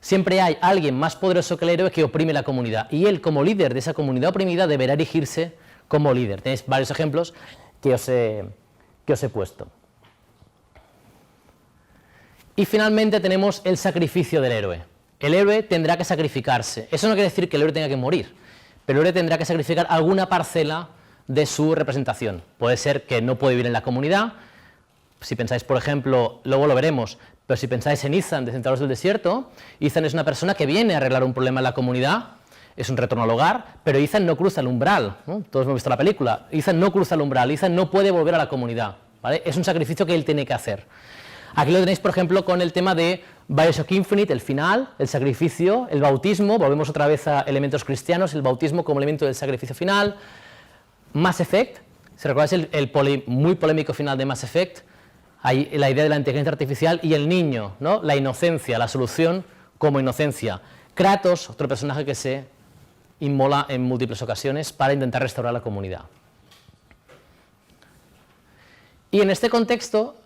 Siempre hay alguien más poderoso que el héroe que oprime la comunidad y él, como líder de esa comunidad oprimida, deberá erigirse como líder. Tenéis varios ejemplos que os he puesto. Y finalmente tenemos el sacrificio del héroe. El héroe tendrá que sacrificarse. Eso no quiere decir que el héroe tenga que morir, pero el héroe tendrá que sacrificar alguna parcela de su representación. Puede ser que no puede vivir en la comunidad. Si pensáis, por ejemplo, luego lo veremos, pero si pensáis en Ethan de Centauros del Desierto, Ethan es una persona que viene a arreglar un problema en la comunidad, es un retorno al hogar, pero Ethan no cruza el umbral, ¿no? Todos hemos visto la película. Ethan no cruza el umbral, Ethan no puede volver a la comunidad, ¿vale? Es un sacrificio que él tiene que hacer. Aquí lo tenéis, por ejemplo, con el tema de Bioshock Infinite, el final, el sacrificio, el bautismo, volvemos otra vez a elementos cristianos, el bautismo como elemento del sacrificio final. Mass Effect, si recordáis el muy polémico final de Mass Effect, hay la idea de la inteligencia artificial y el niño, ¿no? La inocencia, la solución como inocencia. Kratos, otro personaje que se inmola en múltiples ocasiones para intentar restaurar la comunidad. Y en este contexto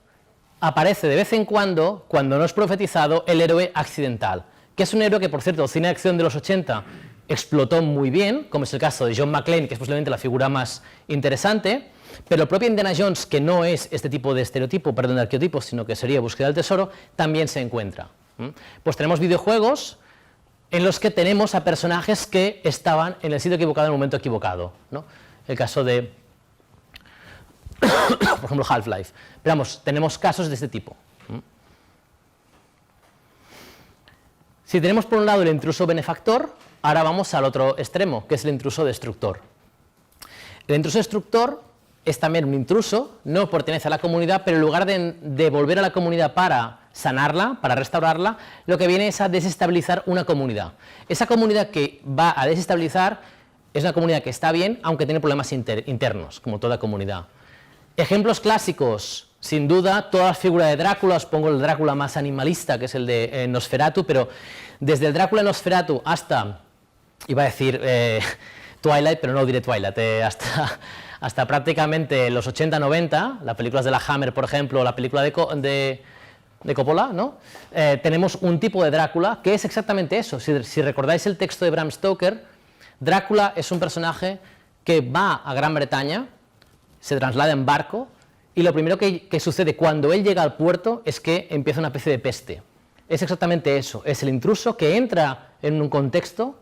aparece de vez en cuando no es profetizado, el héroe accidental, que es un héroe que, por cierto, el cine de acción de los 80 explotó muy bien, como es el caso de John McClane, que es posiblemente la figura más interesante, pero el propio Indiana Jones, que no es este tipo de de arqueotipo, sino que sería Búsqueda del Tesoro, también se encuentra. Pues tenemos videojuegos en los que tenemos a personajes que estaban en el sitio equivocado en el momento equivocado, ¿no? El caso de, por ejemplo, Half-Life. Pero vamos, tenemos casos de este tipo. Si tenemos por un lado el intruso benefactor, ahora vamos al otro extremo, que es el intruso destructor. El intruso destructor es también un intruso, no pertenece a la comunidad, pero en lugar de volver a la comunidad para sanarla, para restaurarla, lo que viene es a desestabilizar una comunidad. Esa comunidad que va a desestabilizar es una comunidad que está bien, aunque tiene problemas internos, como toda comunidad. Ejemplos clásicos, sin duda, toda la figura de Drácula, os pongo el Drácula más animalista, que es el de Nosferatu, pero desde el Drácula Nosferatu hasta, iba a decir Twilight, pero no diré Twilight, hasta prácticamente los 80-90, las películas de la Hammer, por ejemplo, o la película de Coppola, ¿no? Tenemos un tipo de Drácula que es exactamente eso. Si recordáis el texto de Bram Stoker, Drácula es un personaje que va a Gran Bretaña, se traslada en barco, y lo primero que sucede cuando él llega al puerto es que empieza una especie de peste. Es exactamente eso, es el intruso que entra en un contexto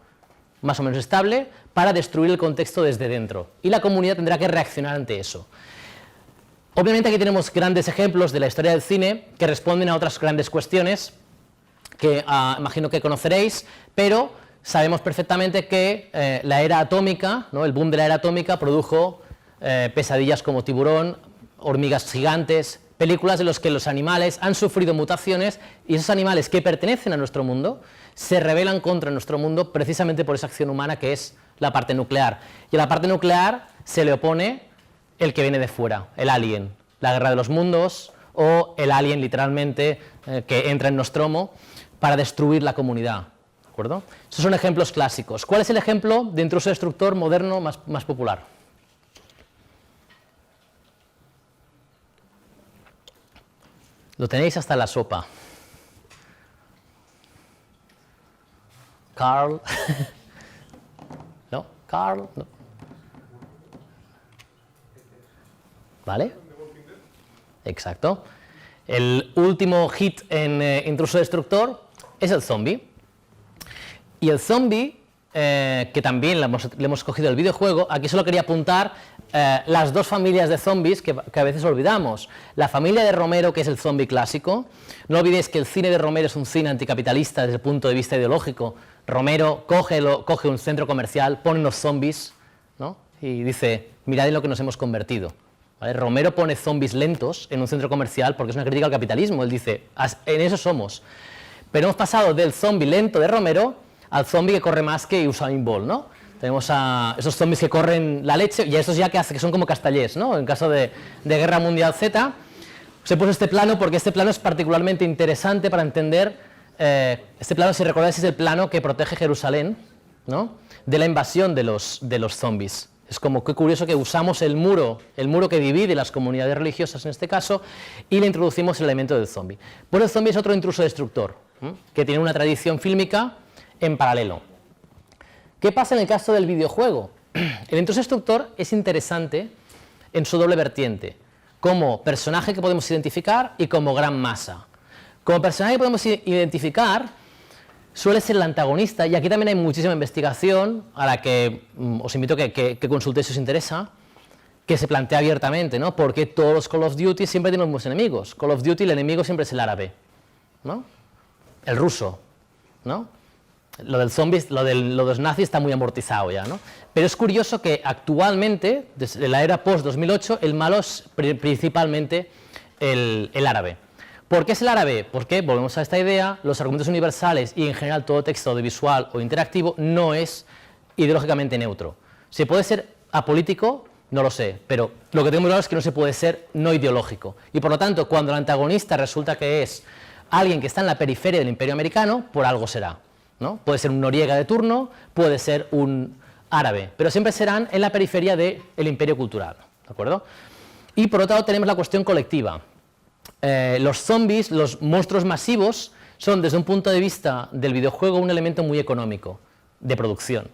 más o menos estable para destruir el contexto desde dentro, y la comunidad tendrá que reaccionar ante eso. Obviamente aquí tenemos grandes ejemplos de la historia del cine que responden a otras grandes cuestiones que imagino que conoceréis, pero sabemos perfectamente que la era atómica, ¿no? El boom de la era atómica produjo pesadillas como Tiburón, Hormigas gigantes, películas en las que los animales han sufrido mutaciones y esos animales que pertenecen a nuestro mundo se rebelan contra nuestro mundo precisamente por esa acción humana que es la parte nuclear. Y a la parte nuclear se le opone el que viene de fuera, el alien, la guerra de los mundos o el alien literalmente que entra en Nostromo para destruir la comunidad. ¿De acuerdo? Estos son ejemplos clásicos. ¿Cuál es el ejemplo de intruso destructor moderno más popular? Lo tenéis hasta en la sopa. Carl. ¿No? Carl. No. ¿Vale? Exacto. El último hit en intruso destructor es el zombie. Y el zombie, que también le hemos cogido el videojuego, aquí solo quería apuntar las dos familias de zombies que a veces olvidamos. La familia de Romero, que es el zombie clásico. No olvidéis que el cine de Romero es un cine anticapitalista desde el punto de vista ideológico. Romero coge un centro comercial, pone unos zombies, ¿no? Y dice, mirad en lo que nos hemos convertido. ¿Vale? Romero pone zombies lentos en un centro comercial porque es una crítica al capitalismo. Él dice, en eso somos. Pero hemos pasado del zombie lento de Romero al zombie que corre más que Usain Bolt, ¿no? Tenemos a esos zombies que corren la leche y a estos ya que son como Castellers, ¿no? En caso de Guerra Mundial Z. Os he puesto este plano porque este plano es particularmente interesante para entender. Este plano, si recordáis, es el plano que protege Jerusalén, ¿no? De la invasión de los zombies. Es como qué curioso que usamos el muro que divide las comunidades religiosas en este caso, y le introducimos el elemento del zombie. Bueno, el zombie es otro intruso destructor, que tiene una tradición fílmica en paralelo. ¿Qué pasa en el caso del videojuego? El intruso destructor es interesante en su doble vertiente, como personaje que podemos identificar y como gran masa. Como personaje que podemos identificar, suele ser el antagonista, y aquí también hay muchísima investigación a la que os invito a que consultéis si os interesa, que se plantea abiertamente, ¿no? Porque todos los Call of Duty siempre tienen los mismos enemigos. Call of Duty, el enemigo siempre es el árabe, ¿no? El ruso, ¿no? Lo del zombies, lo de los nazis está muy amortizado ya, ¿no? Pero es curioso que actualmente, desde la era post-2008, el malo es principalmente el árabe. ¿Por qué es el árabe? Porque, volvemos a esta idea, los argumentos universales y en general todo texto audiovisual o interactivo no es ideológicamente neutro. ¿Se puede ser apolítico? No lo sé, pero lo que tengo muy claro es que no se puede ser no ideológico. Y por lo tanto, cuando el antagonista resulta que es alguien que está en la periferia del Imperio Americano, por algo será, ¿no? Puede ser un Noriega de turno, puede ser un árabe, pero siempre serán en la periferia del imperio cultural, ¿de acuerdo? Y por otro lado tenemos la cuestión colectiva. Los zombies, los monstruos masivos, son desde un punto de vista del videojuego un elemento muy económico de producción.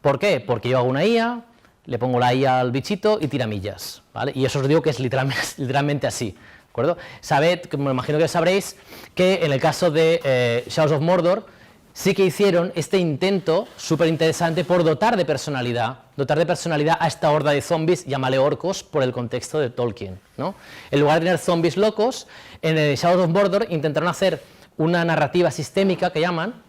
¿Por qué? Porque yo hago una IA, le pongo la IA al bichito y tira millas, ¿vale? Y eso os digo que es literalmente así, ¿de acuerdo? Sabed, me imagino que sabréis, que en el caso de Shadows of Mordor sí que hicieron este intento súper interesante por dotar de personalidad a esta horda de zombies, llámale orcos, por el contexto de Tolkien, ¿no? En lugar de tener zombies locos, en el Shadows of Mordor intentaron hacer una narrativa sistémica que llaman,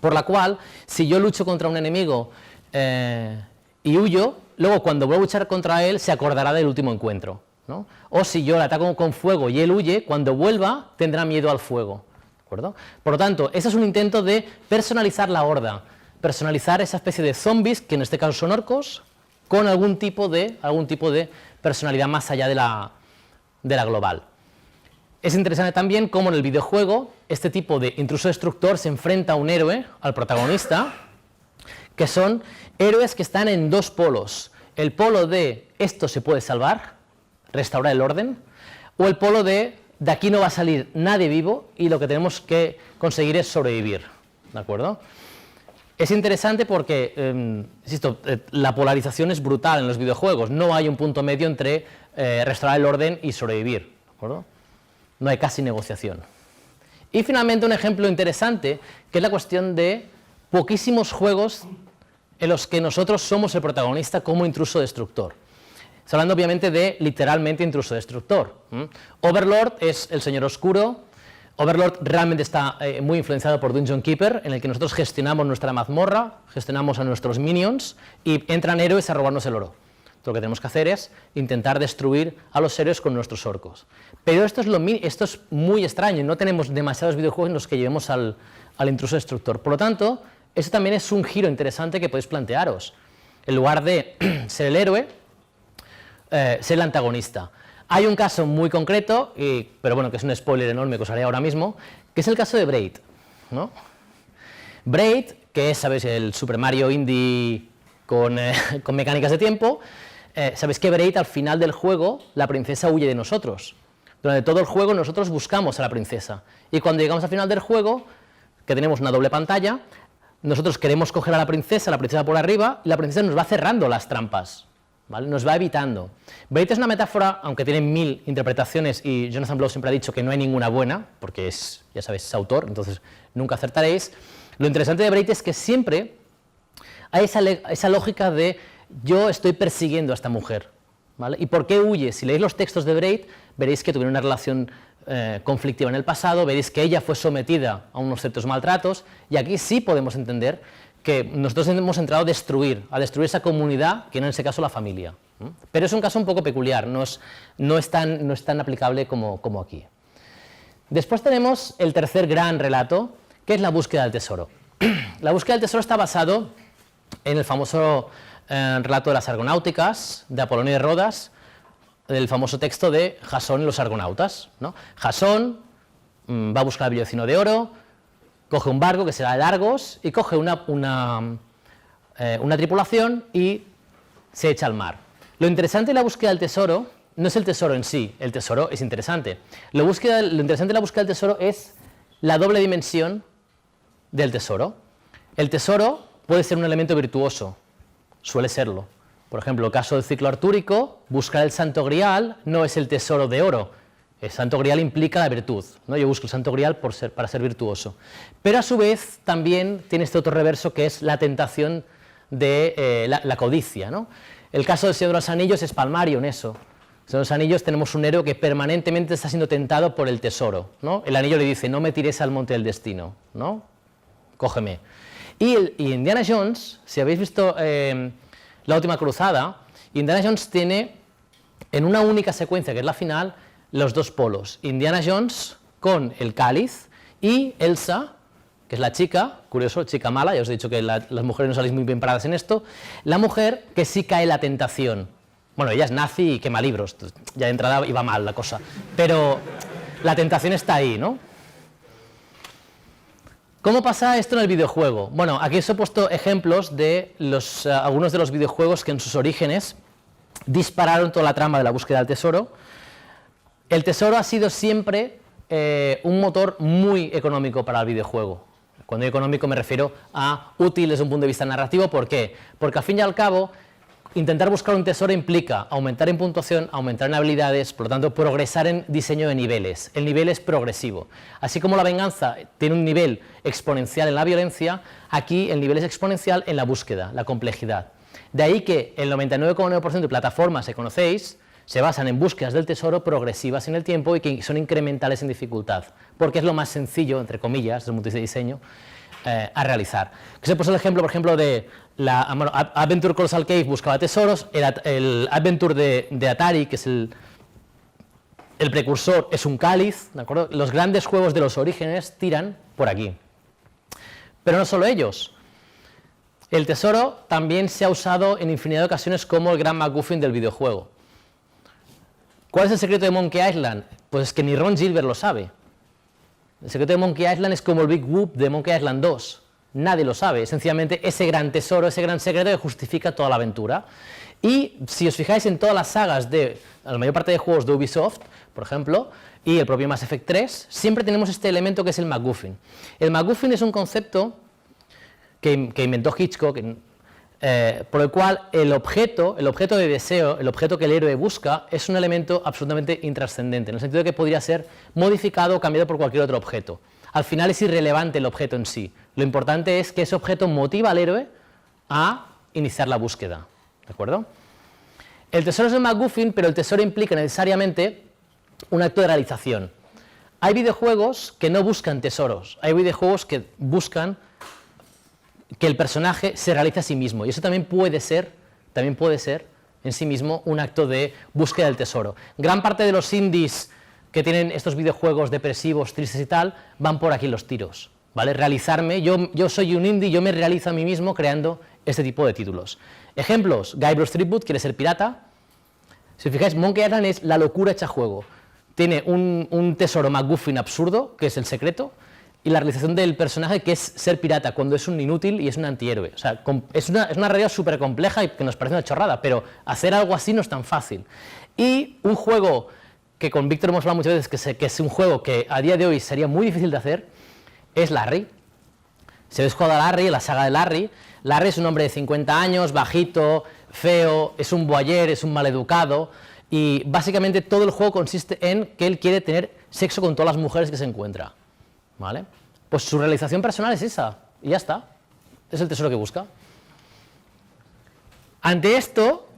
por la cual, si yo lucho contra un enemigo y huyo, luego cuando vuelva a luchar contra él se acordará del último encuentro, ¿no? O si yo le ataco con fuego y él huye, cuando vuelva tendrá miedo al fuego, ¿de acuerdo? Por lo tanto, ese es un intento de personalizar la horda, personalizar esa especie de zombies, que en este caso son orcos, con algún tipo de personalidad más allá de la global. Es interesante también cómo en el videojuego este tipo de intruso destructor se enfrenta a un héroe, al protagonista, que son héroes que están en dos polos. El polo de esto se puede salvar, restaurar el orden, o el polo de aquí no va a salir nadie vivo y lo que tenemos que conseguir es sobrevivir, ¿de acuerdo? Es interesante porque, insisto, la polarización es brutal en los videojuegos, no hay un punto medio entre restaurar el orden y sobrevivir, ¿de acuerdo? No hay casi negociación. Y finalmente un ejemplo interesante, que es la cuestión de poquísimos juegos en los que nosotros somos el protagonista como intruso destructor. Estoy hablando obviamente de literalmente intruso destructor. Overlord es el señor oscuro. Overlord realmente está muy influenciado por Dungeon Keeper, en el que nosotros gestionamos nuestra mazmorra, gestionamos a nuestros minions y entran héroes a robarnos el oro. Lo que tenemos que hacer es intentar destruir a los héroes con nuestros orcos. Pero esto es muy extraño, no tenemos demasiados videojuegos en los que llevemos al intruso destructor. Por lo tanto, eso también es un giro interesante que podéis plantearos. En lugar de ser el héroe, ser el antagonista. Hay un caso muy concreto, pero bueno, que es un spoiler enorme que os haré ahora mismo, que es el caso de Braid, ¿no? Braid, que es, ¿sabéis?, el Super Mario indie con mecánicas de tiempo. Sabéis que Braid, al final del juego, la princesa huye de nosotros. Durante todo el juego nosotros buscamos a la princesa. Y cuando llegamos al final del juego, que tenemos una doble pantalla, nosotros queremos coger a la princesa por arriba, y la princesa nos va cerrando las trampas, ¿vale? Nos va evitando. Braid es una metáfora, aunque tiene 1000 interpretaciones, y Jonathan Blow siempre ha dicho que no hay ninguna buena, porque es, ya sabéis, es autor, entonces nunca acertaréis. Lo interesante de Braid es que siempre hay esa lógica de yo estoy persiguiendo a esta mujer, ¿vale? ¿Y por qué huye? Si leéis los textos de Braid, veréis que tuvieron una relación conflictiva en el pasado, veréis que ella fue sometida a unos ciertos maltratos, y aquí sí podemos entender que nosotros hemos entrado a destruir esa comunidad, que en ese caso la familia. Pero es un caso un poco peculiar, no es tan aplicable como aquí. Después tenemos el tercer gran relato, que es la búsqueda del tesoro. La búsqueda del tesoro está basado en el famoso relato de las Argonáuticas, de Apolonio de Rodas, el famoso texto de Jasón y los Argonautas, ¿no? Jasón va a buscar el vellocino de oro, coge un barco que será el Argos y coge una tripulación y se echa al mar. Lo interesante de la búsqueda del tesoro no es el tesoro en sí, el tesoro es interesante. Lo interesante de la búsqueda del tesoro es la doble dimensión del tesoro. El tesoro puede ser un elemento virtuoso, suele serlo. Por ejemplo, el caso del ciclo artúrico, buscar el Santo Grial no es el tesoro de oro. El Santo Grial implica la virtud, ¿no? Yo busco el Santo Grial para ser virtuoso. Pero a su vez también tiene este otro reverso que es la tentación de la codicia, ¿no? El caso del Señor de los Anillos es palmario en eso. En el Señor de los Anillos tenemos un héroe que permanentemente está siendo tentado por el tesoro, ¿no? El anillo le dice, no me tires al monte del destino, ¿no? Cógeme. Y Indiana Jones, si habéis visto La Última Cruzada, Indiana Jones tiene en una única secuencia, que es la final, los dos polos. Indiana Jones con el cáliz y Elsa, que es la chica, curioso, chica mala, ya os he dicho que las mujeres no salís muy bien paradas en esto, la mujer que sí cae en la tentación. Bueno, ella es nazi y quema libros, ya de entrada iba mal la cosa, pero la tentación está ahí, ¿no? ¿Cómo pasa esto en el videojuego? Bueno, aquí os he puesto ejemplos de algunos de los videojuegos que en sus orígenes dispararon toda la trama de la búsqueda del tesoro. El tesoro ha sido siempre un motor muy económico para el videojuego. Cuando digo económico me refiero a útil desde un punto de vista narrativo. ¿Por qué? Porque al fin y al cabo, intentar buscar un tesoro implica aumentar en puntuación, aumentar en habilidades, por lo tanto, progresar en diseño de niveles. El nivel es progresivo. Así como la venganza tiene un nivel exponencial en la violencia, aquí el nivel es exponencial en la búsqueda, la complejidad. De ahí que el 99,9% de plataformas que conocéis Se basan en búsquedas del tesoro progresivas en el tiempo y que son incrementales en dificultad, porque es lo más sencillo, entre comillas, desde el punto de vista de diseño, a realizar. Que se puso el ejemplo, por ejemplo, de la Adventure Colossal Cave buscaba tesoros, el Adventure de Atari, que es el precursor, es un cáliz, ¿de acuerdo? Los grandes juegos de los orígenes tiran por aquí. Pero no solo ellos. El tesoro también se ha usado en infinidad de ocasiones como el gran MacGuffin del videojuego. ¿Cuál es el secreto de Monkey Island? Pues que ni Ron Gilbert lo sabe. El secreto de Monkey Island es como el Big Whoop de Monkey Island 2. Nadie lo sabe, es sencillamente ese gran tesoro, ese gran secreto que justifica toda la aventura. Y si os fijáis en todas las sagas de la mayor parte de juegos de Ubisoft, por ejemplo, y el propio Mass Effect 3, siempre tenemos este elemento que es el MacGuffin. El MacGuffin es un concepto que inventó Hitchcock, por el cual el objeto de deseo, el objeto que el héroe busca, es un elemento absolutamente intrascendente, en el sentido de que podría ser modificado o cambiado por cualquier otro objeto. Al final es irrelevante el objeto en sí. Lo importante es que ese objeto motiva al héroe a iniciar la búsqueda. ¿De acuerdo? El tesoro es el MacGuffin, pero el tesoro implica necesariamente un acto de realización. Hay videojuegos que no buscan tesoros, hay videojuegos que buscan que el personaje se realice a sí mismo, y eso también puede ser en sí mismo un acto de búsqueda del tesoro. Gran parte de los indies que tienen estos videojuegos depresivos, tristes y tal, van por aquí los tiros, ¿vale? Realizarme, yo soy un indie, yo me realizo a mí mismo creando este tipo de títulos. Ejemplos: Guybrush Threepwood quiere ser pirata. Si os fijáis, Monkey Island es la locura hecha juego. Tiene un tesoro MacGuffin absurdo, que es el secreto, y la realización del personaje, que es ser pirata, cuando es un inútil y es un antihéroe. O sea, es una realidad súper compleja y que nos parece una chorrada, pero hacer algo así no es tan fácil. Y un juego que con Víctor hemos hablado muchas veces, que es un juego que a día de hoy sería muy difícil de hacer, es Larry. Si habéis jugado a Larry, la saga de Larry, Larry es un hombre de 50 años, bajito, feo, es un voyeur, es un maleducado, y básicamente todo el juego consiste en que él quiere tener sexo con todas las mujeres que se encuentra. ¿Vale? Pues su realización personal es esa, y ya está. Es el tesoro que busca. Ante esto,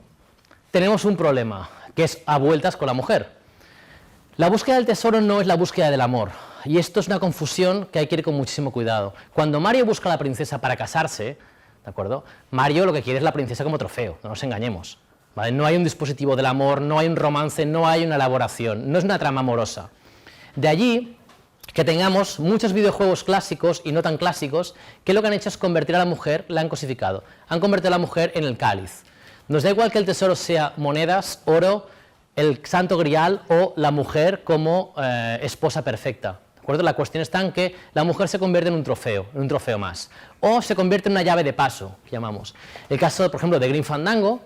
tenemos un problema, que es a vueltas con la mujer. La búsqueda del tesoro no es la búsqueda del amor, y esto es una confusión que hay que ir con muchísimo cuidado. Cuando Mario busca a la princesa para casarse, ¿de acuerdo? Mario lo que quiere es la princesa como trofeo, no nos engañemos, ¿vale? No hay un dispositivo del amor, no hay un romance, no hay una elaboración, no es una trama amorosa. De allí que tengamos muchos videojuegos clásicos y no tan clásicos que lo que han hecho es convertir a la mujer, la han cosificado, han convertido a la mujer en el cáliz. Nos da igual que el tesoro sea monedas, oro, el santo grial o la mujer como esposa perfecta. ¿De acuerdo? La cuestión está en que la mujer se convierte en un trofeo más, o se convierte en una llave de paso, que llamamos. El caso, por ejemplo, de Grim Fandango,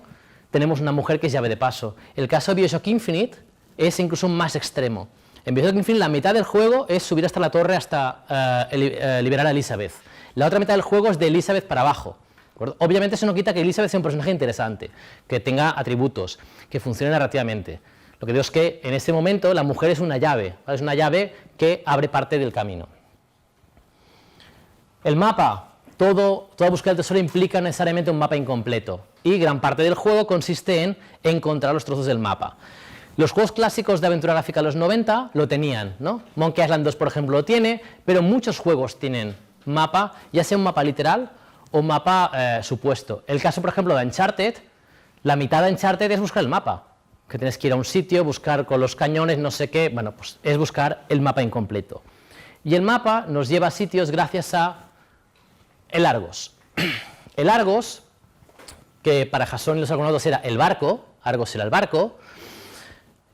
tenemos una mujer que es llave de paso. El caso de BioShock Infinite es incluso más extremo. En BioShock Infinite la mitad del juego es subir hasta la torre hasta liberar a Elizabeth. La otra mitad del juego es de Elizabeth para abajo. ¿De acuerdo? Obviamente eso no quita que Elizabeth sea un personaje interesante, que tenga atributos, que funcione narrativamente. Lo que digo es que en este momento la mujer es una llave, ¿vale? Es una llave que abre parte del camino. El mapa, toda búsqueda del tesoro implica necesariamente un mapa incompleto, y gran parte del juego consiste en encontrar los trozos del mapa. Los juegos clásicos de aventura gráfica de los 90 lo tenían, ¿no? Monkey Island 2, por ejemplo, lo tiene, pero muchos juegos tienen mapa, ya sea un mapa literal o un mapa supuesto. El caso, por ejemplo, de Uncharted, la mitad de Uncharted es buscar el mapa, que tienes que ir a un sitio, buscar con los cañones, no sé qué, bueno, pues es buscar el mapa incompleto. Y el mapa nos lleva a sitios gracias a el Argos. El Argos, que para Jason y los Argonautas era el barco, Argos era el barco,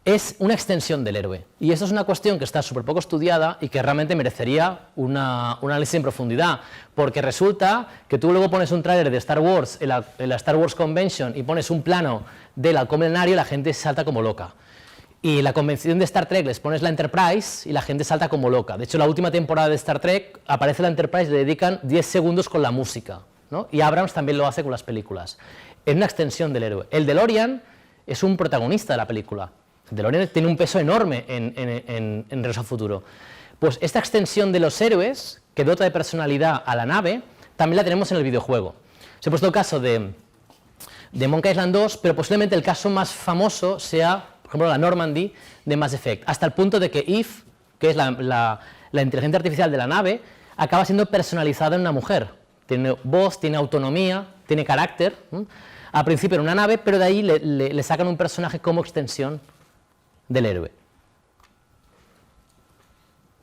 es una extensión del héroe. Y esto es una cuestión que está súper poco estudiada y que realmente merecería un análisis en profundidad, porque resulta que tú luego pones un tráiler de Star Wars en la Star Wars Convention y pones un plano del halcón milenario y la gente salta como loca. Y la convención de Star Trek les pones la Enterprise y la gente salta como loca. De hecho, la última temporada de Star Trek aparece la Enterprise y le dedican 10 segundos con la música, ¿no? Y Abrams también lo hace con las películas. Es una extensión del héroe. El DeLorean es un protagonista de la película. El DeLorean tiene un peso enorme en Regreso al Futuro. Pues esta extensión de los héroes, que dota de personalidad a la nave, también la tenemos en el videojuego. Se ha puesto el caso de Monkey Island 2, pero posiblemente el caso más famoso sea por ejemplo la Normandy de Mass Effect, hasta el punto de que Eve, que es la inteligencia artificial de la nave, acaba siendo personalizada en una mujer. Tiene voz, tiene autonomía, tiene carácter. Al principio era una nave, pero de ahí le sacan un personaje como extensión del héroe.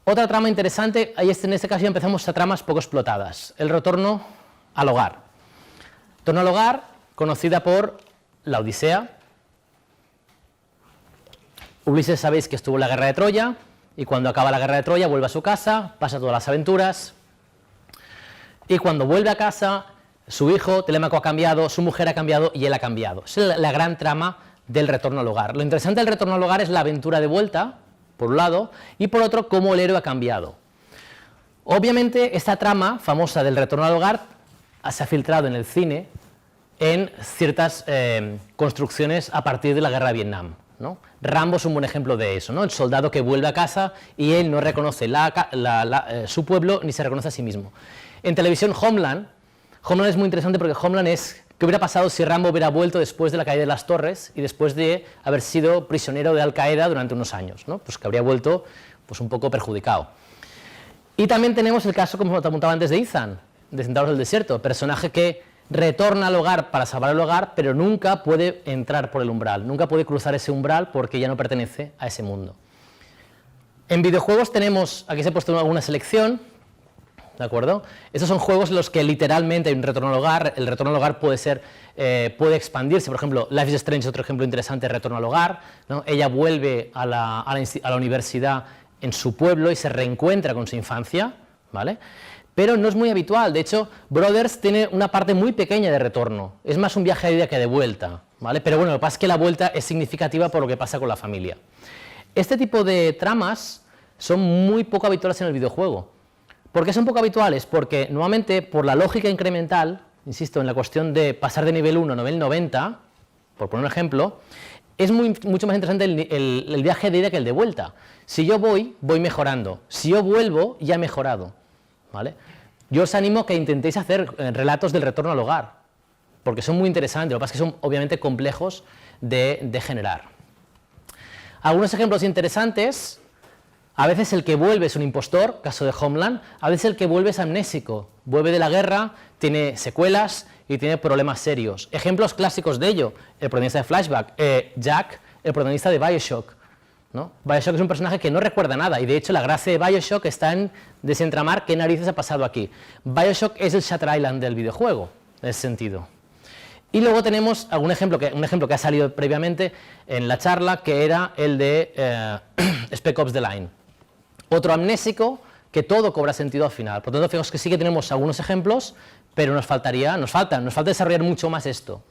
Otra trama interesante, en este caso ya empezamos a tramas poco explotadas, el retorno al hogar. Retorno al hogar, conocida por la Odisea. Ulises, sabéis que estuvo en la guerra de Troya, y cuando acaba la guerra de Troya vuelve a su casa, pasa todas las aventuras, y cuando vuelve a casa, su hijo, Telémaco, ha cambiado, su mujer ha cambiado y él ha cambiado. Esa es la gran trama del retorno al hogar. Lo interesante del retorno al hogar es la aventura de vuelta, por un lado, y por otro, cómo el héroe ha cambiado. Obviamente, esta trama famosa del retorno al hogar se ha filtrado en el cine en ciertas construcciones a partir de la guerra de Vietnam, ¿no? Rambo es un buen ejemplo de eso, ¿no? El soldado que vuelve a casa y él no reconoce su pueblo ni se reconoce a sí mismo. En televisión, Homeland es muy interesante porque Homeland es qué hubiera pasado si Rambo hubiera vuelto después de la caída de las torres y después de haber sido prisionero de Al-Qaeda durante unos años, ¿no? Pues que habría vuelto pues, un poco perjudicado. Y también tenemos el caso, como te apuntaba antes, de Ethan, de Centauros del Desierto, personaje que retorna al hogar para salvar el hogar, pero nunca puede entrar por el umbral, nunca puede cruzar ese umbral porque ya no pertenece a ese mundo. En videojuegos tenemos, aquí se ha puesto alguna selección, ¿de acuerdo? Estos son juegos en los que literalmente hay un retorno al hogar. El retorno al hogar puede expandirse. Por ejemplo, Life is Strange es otro ejemplo interesante de retorno al hogar, ¿no? Ella vuelve a la universidad en su pueblo y se reencuentra con su infancia, ¿vale? Pero no es muy habitual. De hecho, Brothers tiene una parte muy pequeña de retorno. Es más un viaje de ida que de vuelta, ¿vale? Pero bueno, lo que pasa es que la vuelta es significativa por lo que pasa con la familia. Este tipo de tramas son muy poco habituales en el videojuego. ¿Por qué son poco habituales? Porque nuevamente, por la lógica incremental, insisto, en la cuestión de pasar de nivel 1 a nivel 90, por poner un ejemplo, es mucho más interesante el viaje de ida que el de vuelta. Si yo voy mejorando. Si yo vuelvo, ya he mejorado, ¿vale? Yo os animo a que intentéis hacer relatos del retorno al hogar, porque son muy interesantes. Lo que pasa es que son obviamente complejos de generar. Algunos ejemplos interesantes. A veces el que vuelve es un impostor, caso de Homeland. A veces el que vuelve es amnésico, vuelve de la guerra, tiene secuelas y tiene problemas serios. Ejemplos clásicos de ello: el protagonista de Flashback, Jack, el protagonista de Bioshock, ¿no? Bioshock es un personaje que no recuerda nada, y de hecho la gracia de Bioshock está en desentramar qué narices ha pasado aquí. Bioshock es el Shutter Island del videojuego, en ese sentido. Y luego tenemos un ejemplo que ha salido previamente en la charla, que era el de Spec Ops: The Line. Otro amnésico que todo cobra sentido al final. Por lo tanto, fijaos que sí que tenemos algunos ejemplos, pero nos falta desarrollar mucho más esto,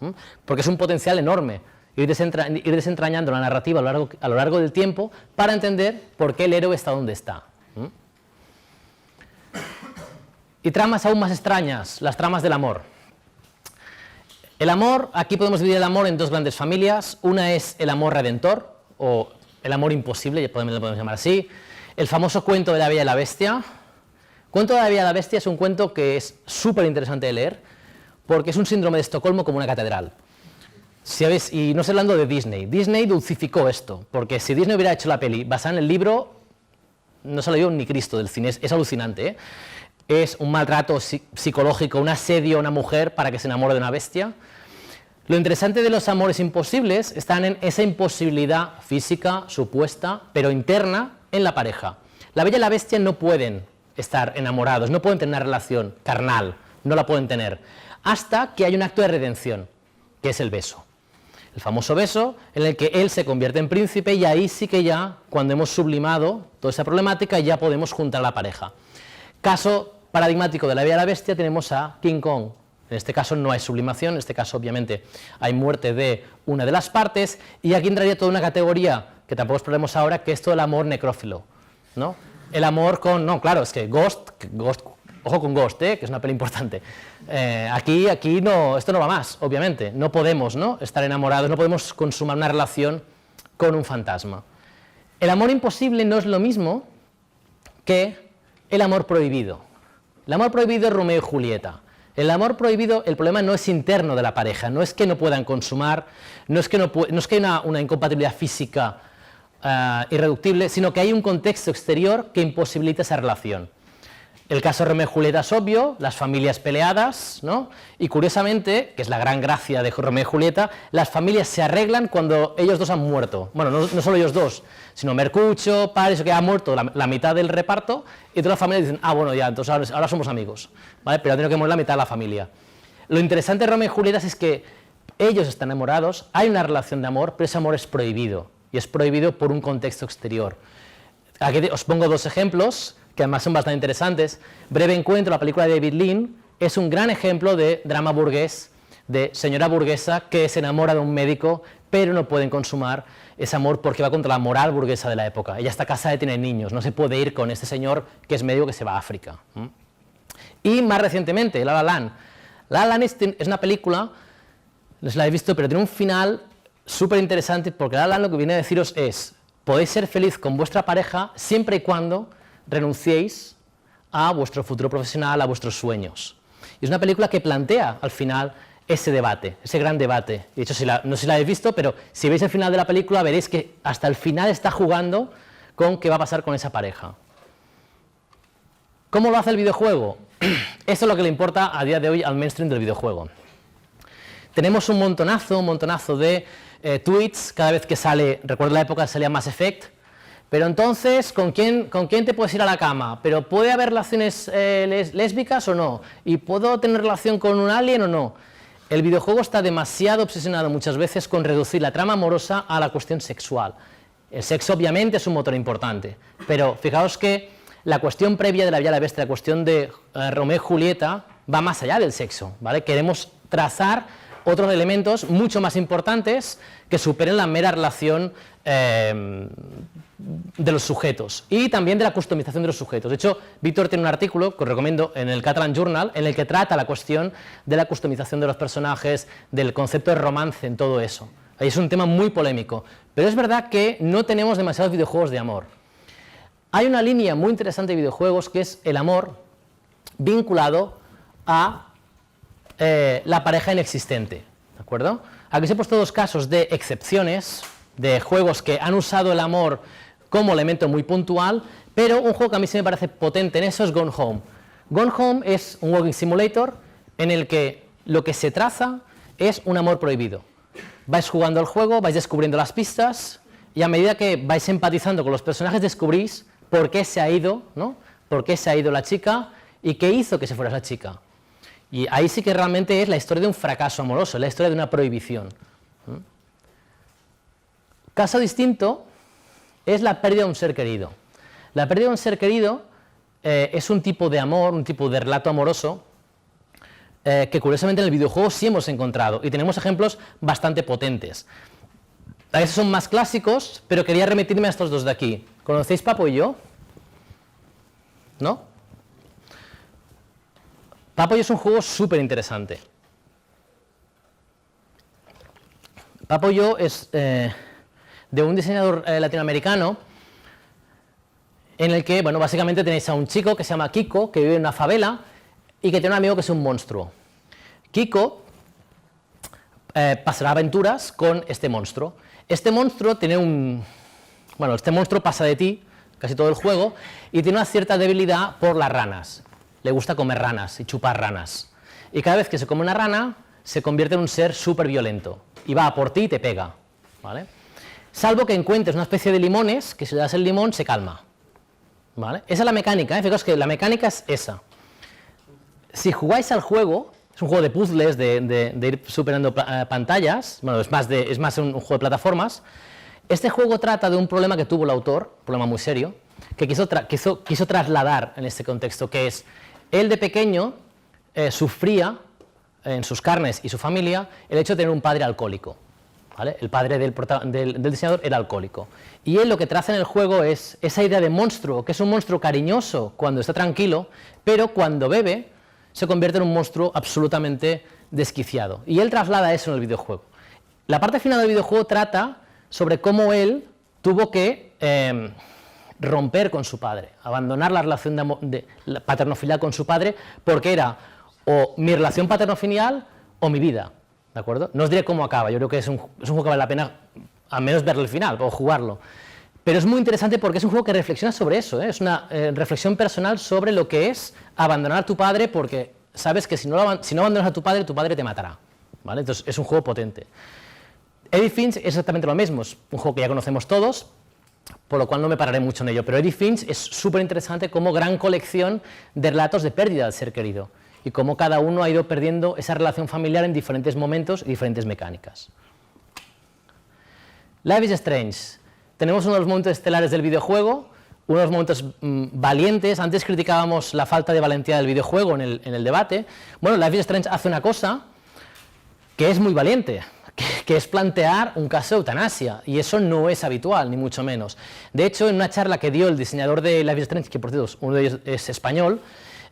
porque es un potencial enorme. Ir desentrañando la narrativa a lo largo del tiempo para entender por qué el héroe está donde está. Y tramas aún más extrañas, las tramas del amor. El amor, aquí podemos dividir el amor en dos grandes familias. Una es el amor redentor, o el amor imposible, lo podemos llamar así. El famoso cuento de la Bella y la Bestia. El cuento de la Bella y la Bestia es un cuento que es súper interesante de leer, porque es un síndrome de Estocolmo como una catedral. Y no estoy hablando de Disney. Disney dulcificó esto, porque si Disney hubiera hecho la peli basada en el libro, no se lo dio ni Cristo del cine. Es alucinante, ¿eh? Es un maltrato psicológico, un asedio a una mujer para que se enamore de una bestia. Lo interesante de los amores imposibles están en esa imposibilidad física, supuesta, pero interna, en la pareja. La Bella y la Bestia no pueden estar enamorados, no pueden tener una relación carnal, no la pueden tener, hasta que hay un acto de redención, que es el beso. El famoso beso en el que él se convierte en príncipe, y ahí sí que ya, cuando hemos sublimado toda esa problemática, ya podemos juntar a la pareja. Caso paradigmático de la Bella y la Bestia tenemos a King Kong. En este caso no hay sublimación, en este caso obviamente hay muerte de una de las partes, y aquí entraría toda una categoría que tampoco exploremos ahora, que es todo el amor necrófilo, ¿no? El amor con... No, claro, es que Ghost ojo con Ghost, que es una peli importante. Aquí no, esto no va más, obviamente. No podemos, ¿no?, estar enamorados, no podemos consumar una relación con un fantasma. El amor imposible no es lo mismo que el amor prohibido. El amor prohibido es Romeo y Julieta. El amor prohibido, el problema no es interno de la pareja, no es que no puedan consumar, no es que hay una incompatibilidad física irreductible, sino que hay un contexto exterior que imposibilita esa relación. El caso de Romeo y Julieta es obvio, las familias peleadas, ¿no? Y curiosamente, que es la gran gracia de Romeo y Julieta, las familias se arreglan cuando ellos dos han muerto. Bueno, no solo ellos dos, sino Mercucho, Paris, que ha muerto la mitad del reparto, y todas las familias dicen, ah, bueno, ya, entonces ahora somos amigos, ¿vale? Pero ha tenido que morir la mitad de la familia. Lo interesante de Romeo y Julieta es que ellos están enamorados, hay una relación de amor, pero ese amor es prohibido, y es prohibido por un contexto exterior. Aquí os pongo dos ejemplos, que además son bastante interesantes. Breve Encuentro, la película de David Lean, es un gran ejemplo de drama burgués, de señora burguesa que se enamora de un médico, pero no pueden consumar ese amor porque va contra la moral burguesa de la época. Ella está casada y tiene niños, no se puede ir con este señor que es médico que se va a África. Y más recientemente, La La Land. La La Land es una película, no sé si la habéis visto, pero tiene un final súper interesante porque La La Land lo que viene a deciros es, podéis ser feliz con vuestra pareja siempre y cuando renunciéis a vuestro futuro profesional, a vuestros sueños. Y es una película que plantea al final ese debate, ese gran debate. De hecho, no sé si la habéis visto, pero si veis el final de la película veréis que hasta el final está jugando con qué va a pasar con esa pareja. ¿Cómo lo hace el videojuego? Esto es lo que le importa a día de hoy al mainstream del videojuego. Tenemos un montonazo de tweets cada vez que sale, recuerdo la época que salía Mass Effect. Pero entonces, ¿con quién te puedes ir a la cama? ¿Pero puede haber relaciones lésbicas o no? ¿Y puedo tener relación con un alien o no? El videojuego está demasiado obsesionado muchas veces con reducir la trama amorosa a la cuestión sexual. El sexo obviamente es un motor importante, pero fijaos que la cuestión previa de La Bella y la Bestia, la cuestión de Romeo y Julieta, va más allá del sexo, ¿vale? Queremos trazar otros elementos mucho más importantes que superen la mera relación de los sujetos y también de la customización de los sujetos. De hecho, Víctor tiene un artículo que os recomiendo en el Catalan Journal en el que trata la cuestión de la customización de los personajes, del concepto de romance en todo eso. Ahí es un tema muy polémico, pero es verdad que no tenemos demasiados videojuegos de amor. Hay una línea muy interesante de videojuegos que es el amor vinculado a la pareja inexistente, ¿de acuerdo? Aquí os he puesto dos casos de excepciones, de juegos que han usado el amor como elemento muy puntual, pero un juego que a mí sí me parece potente en eso es Gone Home. Gone Home es un walking simulator en el que lo que se traza es un amor prohibido. Vais jugando al juego, vais descubriendo las pistas y a medida que vais empatizando con los personajes descubrís por qué se ha ido, ¿no? Por qué se ha ido la chica y qué hizo que se fuera esa chica. Y ahí sí que realmente es la historia de un fracaso amoroso, la historia de una prohibición. Caso distinto es la pérdida de un ser querido. La pérdida de un ser querido es un tipo de amor, un tipo de relato amoroso que curiosamente en el videojuego sí hemos encontrado y tenemos ejemplos bastante potentes. A veces son más clásicos, pero quería remitirme a estos dos de aquí. ¿Conocéis Papo y yo? ¿No? Papo y yo es un juego súper interesante. Papo y yo es de un diseñador latinoamericano en el que, bueno, básicamente tenéis a un chico que se llama Kiko, que vive en una favela y que tiene un amigo que es un monstruo. Kiko pasará aventuras con este monstruo. Este monstruo tiene este monstruo pasa de ti casi todo el juego y tiene una cierta debilidad por las ranas. Le gusta comer ranas y chupar ranas. Y cada vez que se come una rana, se convierte en un ser súper violento. Y va a por ti y te pega, ¿vale? Salvo que encuentres una especie de limones, que si le das el limón se calma, ¿vale? Esa es la mecánica, Fijaos que la mecánica es esa. Si jugáis al juego, es un juego de puzzles, de ir superando pantallas, bueno, es más un juego de plataformas. Este juego trata de un problema que tuvo el autor, un problema muy serio, que quiso trasladar en este contexto, que es, él de pequeño sufría en sus carnes y su familia el hecho de tener un padre alcohólico, ¿vale? El padre del diseñador era alcohólico. Y él lo que traza en el juego es esa idea de monstruo, que es un monstruo cariñoso cuando está tranquilo, pero cuando bebe se convierte en un monstruo absolutamente desquiciado. Y él traslada eso en el videojuego. La parte final del videojuego trata sobre cómo él tuvo que romper con su padre, abandonar la relación de paternofilia con su padre, porque era o mi relación paterno-filial o mi vida, ¿de acuerdo? No os diré cómo acaba, yo creo que es un juego que vale la pena al menos verlo al final o jugarlo. Pero es muy interesante porque es un juego que reflexiona sobre eso, ¿eh? Es una reflexión personal sobre lo que es abandonar a tu padre, porque sabes que si no abandonas a tu padre te matará, ¿vale? Entonces es un juego potente. Edith Finch es exactamente lo mismo, es un juego que ya conocemos todos, por lo cual no me pararé mucho en ello, pero Edith Finch es súper interesante como gran colección de relatos de pérdida del ser querido y cómo cada uno ha ido perdiendo esa relación familiar en diferentes momentos y diferentes mecánicas. Life is Strange. Tenemos uno de los momentos estelares del videojuego, uno de los momentos valientes. Antes criticábamos la falta de valentía del videojuego en el debate. Bueno, Life is Strange hace una cosa que es muy valiente, que es plantear un caso de eutanasia, y eso no es habitual, ni mucho menos. De hecho, en una charla que dio el diseñador de Life is Strange, que por cierto uno de ellos es español,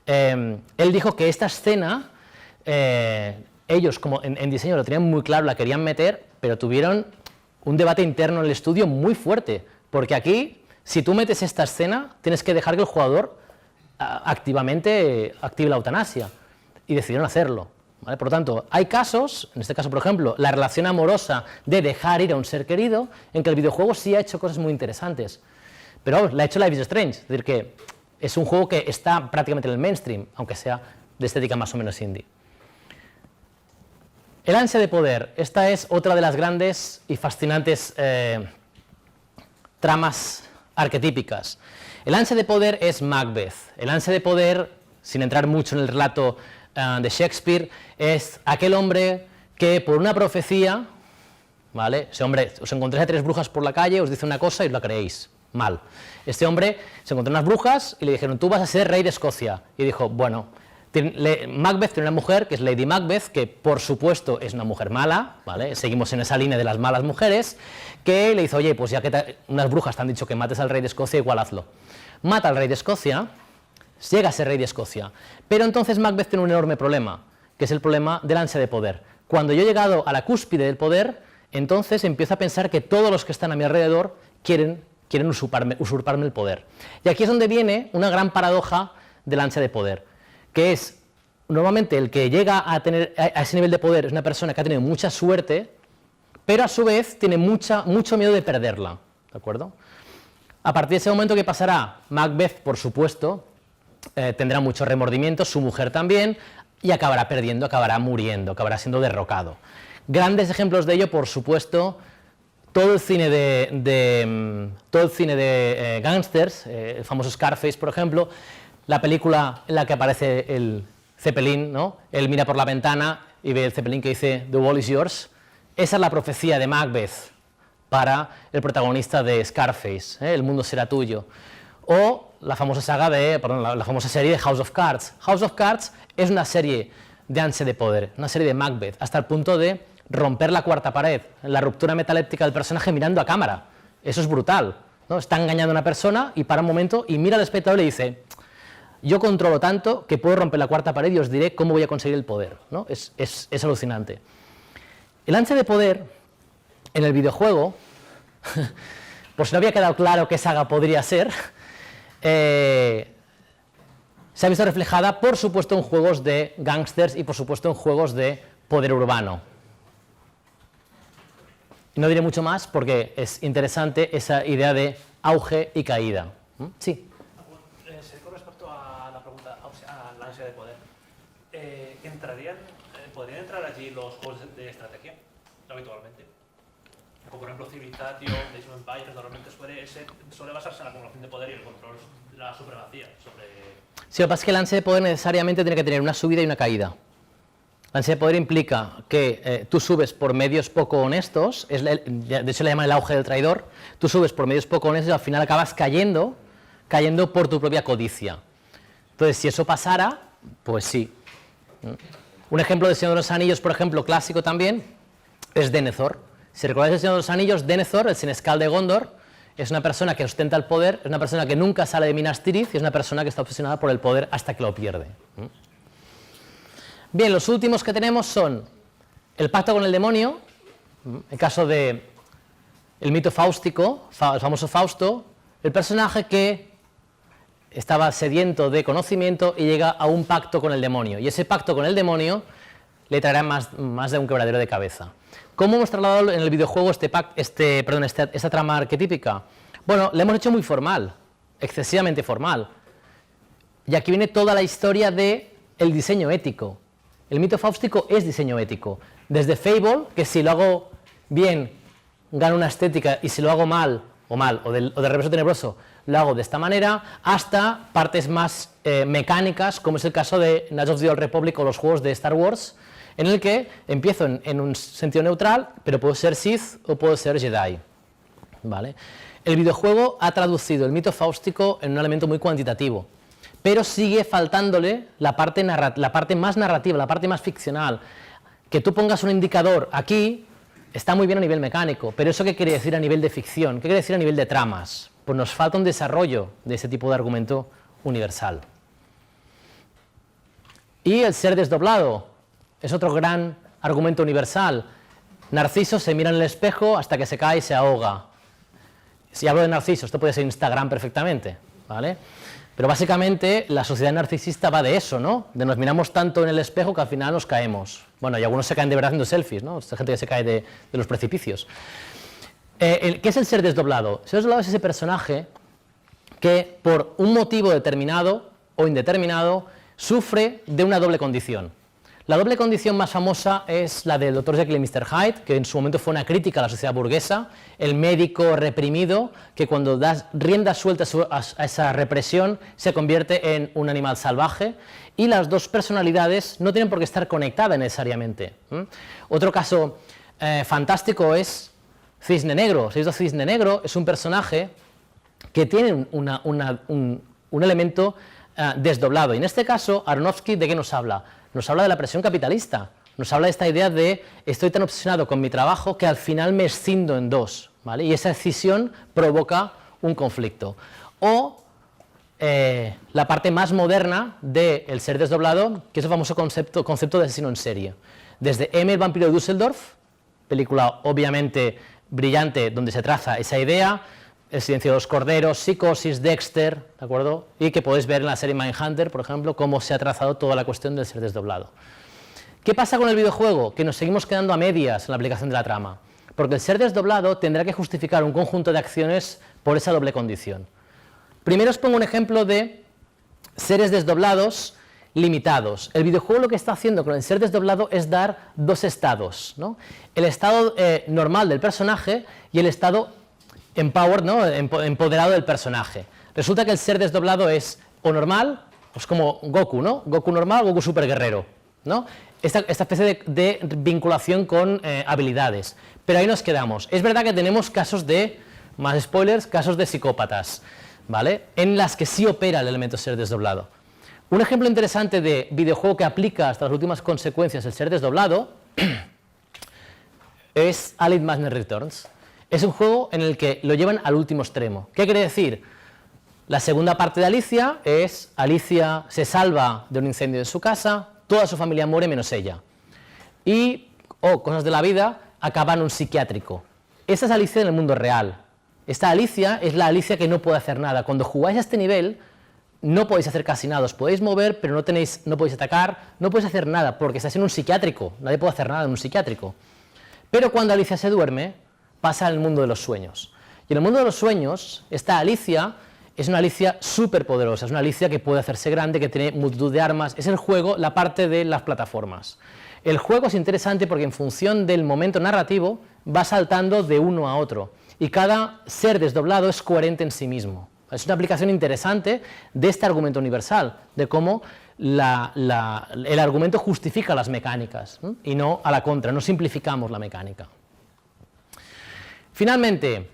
él dijo que esta escena, ellos como en diseño lo tenían muy claro, la querían meter, pero tuvieron un debate interno en el estudio muy fuerte, porque aquí, si tú metes esta escena, tienes que dejar que el jugador activamente active la eutanasia, y decidieron hacerlo, ¿vale? Por lo tanto, hay casos, en este caso por ejemplo, la relación amorosa de dejar ir a un ser querido, en que el videojuego sí ha hecho cosas muy interesantes, pero vamos, la ha hecho Life is Strange, es decir, que es un juego que está prácticamente en el mainstream, aunque sea de estética más o menos indie. El ansia de poder, esta es otra de las grandes y fascinantes tramas arquetípicas. El ansia de poder es Macbeth. El ansia de poder, sin entrar mucho en el relato de Shakespeare, es aquel hombre que por una profecía, ¿vale? Ese hombre, os encontráis a 3 brujas por la calle, os dice una cosa y os la creéis. Mal. Este hombre se encontró unas brujas y le dijeron, tú vas a ser rey de Escocia. Y dijo, bueno, Macbeth tiene una mujer que es Lady Macbeth, que por supuesto es una mujer mala, ¿vale? Seguimos en esa línea de las malas mujeres, que le dice, oye, pues ya que unas brujas te han dicho que mates al rey de Escocia, igual hazlo. Mata al rey de Escocia, llega a ser rey de Escocia, pero entonces Macbeth tiene un enorme problema, que es el problema del ansia de poder. Cuando yo he llegado a la cúspide del poder, entonces empiezo a pensar que todos los que están a mi alrededor quieren usurparme el poder. Y aquí es donde viene una gran paradoja del ansia de poder, que es, normalmente el que llega a tener a ese nivel de poder es una persona que ha tenido mucha suerte, pero a su vez tiene mucho miedo de perderla, ¿de acuerdo? A partir de ese momento, ¿qué pasará? Macbeth, por supuesto, tendrá mucho remordimiento, su mujer también, y acabará perdiendo, acabará muriendo, acabará siendo derrocado. Grandes ejemplos de ello, por supuesto, todo el cine de gángsters, el famoso Scarface, por ejemplo, la película en la que aparece el Zeppelin, ¿no? Él mira por la ventana y ve el Zeppelin que dice "The wall is yours". Esa es la profecía de Macbeth para el protagonista de Scarface, ¿eh? El mundo será tuyo. O la famosa la famosa serie de House of Cards. House of Cards es una serie de ansia de poder, una serie de Macbeth, hasta el punto de romper la cuarta pared, la ruptura metaléptica del personaje mirando a cámara. Eso es brutal, ¿no? Está engañando a una persona y para un momento y mira al espectador y le dice: yo controlo tanto que puedo romper la cuarta pared y os diré cómo voy a conseguir el poder, ¿no? Es alucinante. El ansia de poder en el videojuego, por si no había quedado claro qué saga podría ser, se ha visto reflejada, por supuesto, en juegos de gángsters y, por supuesto, en juegos de poder urbano. No diré mucho más porque es interesante esa idea de auge y caída. Sí. Con respecto a la pregunta, a la ansia de poder, ¿podrían entrar allí los juegos de estrategia habitualmente? Como por ejemplo Civilization, Age of Empires, normalmente suele basarse en la acumulación de poder y el control, la supremacía sobre... Sí, lo que pasa es que el ansia de poder necesariamente tiene que tener una subida y una caída. La ansia de poder implica que tú subes por medios poco honestos, de hecho le llaman el auge del traidor, tú subes por medios poco honestos y al final acabas cayendo por tu propia codicia. Entonces, si eso pasara, pues sí. Un ejemplo de Señor de los Anillos, por ejemplo, clásico también, es Denethor. Si recordáis el Señor de los Anillos, Denethor, el senescal de Gondor, es una persona que ostenta el poder, es una persona que nunca sale de Minas Tirith y es una persona que está obsesionada por el poder hasta que lo pierde. Bien, los últimos que tenemos son el pacto con el demonio, el caso de el mito fáustico, el famoso Fausto, el personaje que estaba sediento de conocimiento y llega a un pacto con el demonio. Y ese pacto con el demonio le traerá más de un quebradero de cabeza. ¿Cómo hemos trasladado en el videojuego esta trama arquetípica? Bueno, la hemos hecho muy formal, excesivamente formal. Y aquí viene toda la historia del diseño ético. El mito fáustico es diseño ético. Desde Fable, que si lo hago bien, gano una estética, y si lo hago mal, o de reverso tenebroso, lo hago de esta manera, hasta partes más mecánicas, como es el caso de Knights of the Old Republic o los juegos de Star Wars, en el que empiezo en un sentido neutral, pero puedo ser Sith o puedo ser Jedi. ¿Vale? El videojuego ha traducido el mito fáustico en un elemento muy cuantitativo, pero sigue faltándole la parte más narrativa, la parte más ficcional. Que tú pongas un indicador aquí está muy bien a nivel mecánico, pero ¿eso qué quiere decir a nivel de ficción? ¿Qué quiere decir a nivel de tramas? Pues nos falta un desarrollo de ese tipo de argumento universal. Y el ser desdoblado es otro gran argumento universal. Narciso se mira en el espejo hasta que se cae y se ahoga. Si hablo de Narciso, esto puede ser Instagram perfectamente, ¿vale? Pero básicamente la sociedad narcisista va de eso, ¿no? De nos miramos tanto en el espejo que al final nos caemos. Bueno, y algunos se caen de verdad haciendo selfies, ¿no? Esta gente que se cae de los precipicios. ¿Qué es el ser desdoblado? El ser desdoblado es ese personaje que por un motivo determinado o indeterminado sufre de una doble condición. La doble condición más famosa es la del Dr. Jekyll y Mr. Hyde, que en su momento fue una crítica a la sociedad burguesa, el médico reprimido, que cuando das rienda suelta a esa represión se convierte en un animal salvaje, y las dos personalidades no tienen por qué estar conectadas necesariamente. Otro caso fantástico es Cisne Negro. Si Cisne Negro es un personaje que tiene un elemento desdoblado, y en este caso Aronofsky, ¿de qué nos habla? Nos habla de la presión capitalista, nos habla de esta idea de estoy tan obsesionado con mi trabajo que al final me escindo en dos, ¿vale? Y esa escisión provoca un conflicto. O la parte más moderna del ser desdoblado, que es el famoso concepto de asesino en serie. Desde M, el vampiro de Düsseldorf, película obviamente brillante donde se traza esa idea, El silencio de los corderos, Psicosis, Dexter, ¿de acuerdo? Y que podéis ver en la serie Mindhunter, por ejemplo, cómo se ha trazado toda la cuestión del ser desdoblado. ¿Qué pasa con el videojuego? Que nos seguimos quedando a medias en la aplicación de la trama, porque el ser desdoblado tendrá que justificar un conjunto de acciones por esa doble condición. Primero os pongo un ejemplo de seres desdoblados limitados. El videojuego lo que está haciendo con el ser desdoblado es dar dos estados, ¿no? El estado normal del personaje y el estado empowered, ¿no? Empoderado del personaje. Resulta que el ser desdoblado es o normal, pues como Goku, ¿no? Goku normal, Goku super guerrero, ¿no? Esta especie de vinculación con habilidades. Pero ahí nos quedamos. Es verdad que tenemos casos de, más spoilers, casos de psicópatas, ¿vale? En las que sí opera el elemento ser desdoblado. Un ejemplo interesante de videojuego que aplica hasta las últimas consecuencias el ser desdoblado es Alien Madness Returns. Es un juego en el que lo llevan al último extremo. ¿Qué quiere decir? La segunda parte de Alicia es Alicia se salva de un incendio en su casa, toda su familia muere menos ella. Y, cosas de la vida, acaba en un psiquiátrico. Esa es Alicia en el mundo real. Esta Alicia es la Alicia que no puede hacer nada. Cuando jugáis a este nivel, no podéis hacer casi nada. Os podéis mover, pero no podéis atacar, no podéis hacer nada, porque estáis en un psiquiátrico. Nadie puede hacer nada en un psiquiátrico. Pero cuando Alicia se duerme, pasa al mundo de los sueños. Y en el mundo de los sueños, esta Alicia es una Alicia súper poderosa, es una Alicia que puede hacerse grande, que tiene multitud de armas. Es el juego, la parte de las plataformas. El juego es interesante porque en función del momento narrativo va saltando de uno a otro. Y cada ser desdoblado es coherente en sí mismo. Es una aplicación interesante de este argumento universal, de cómo el argumento justifica las mecánicas, ¿no? Y no a la contra, no simplificamos la mecánica. Finalmente,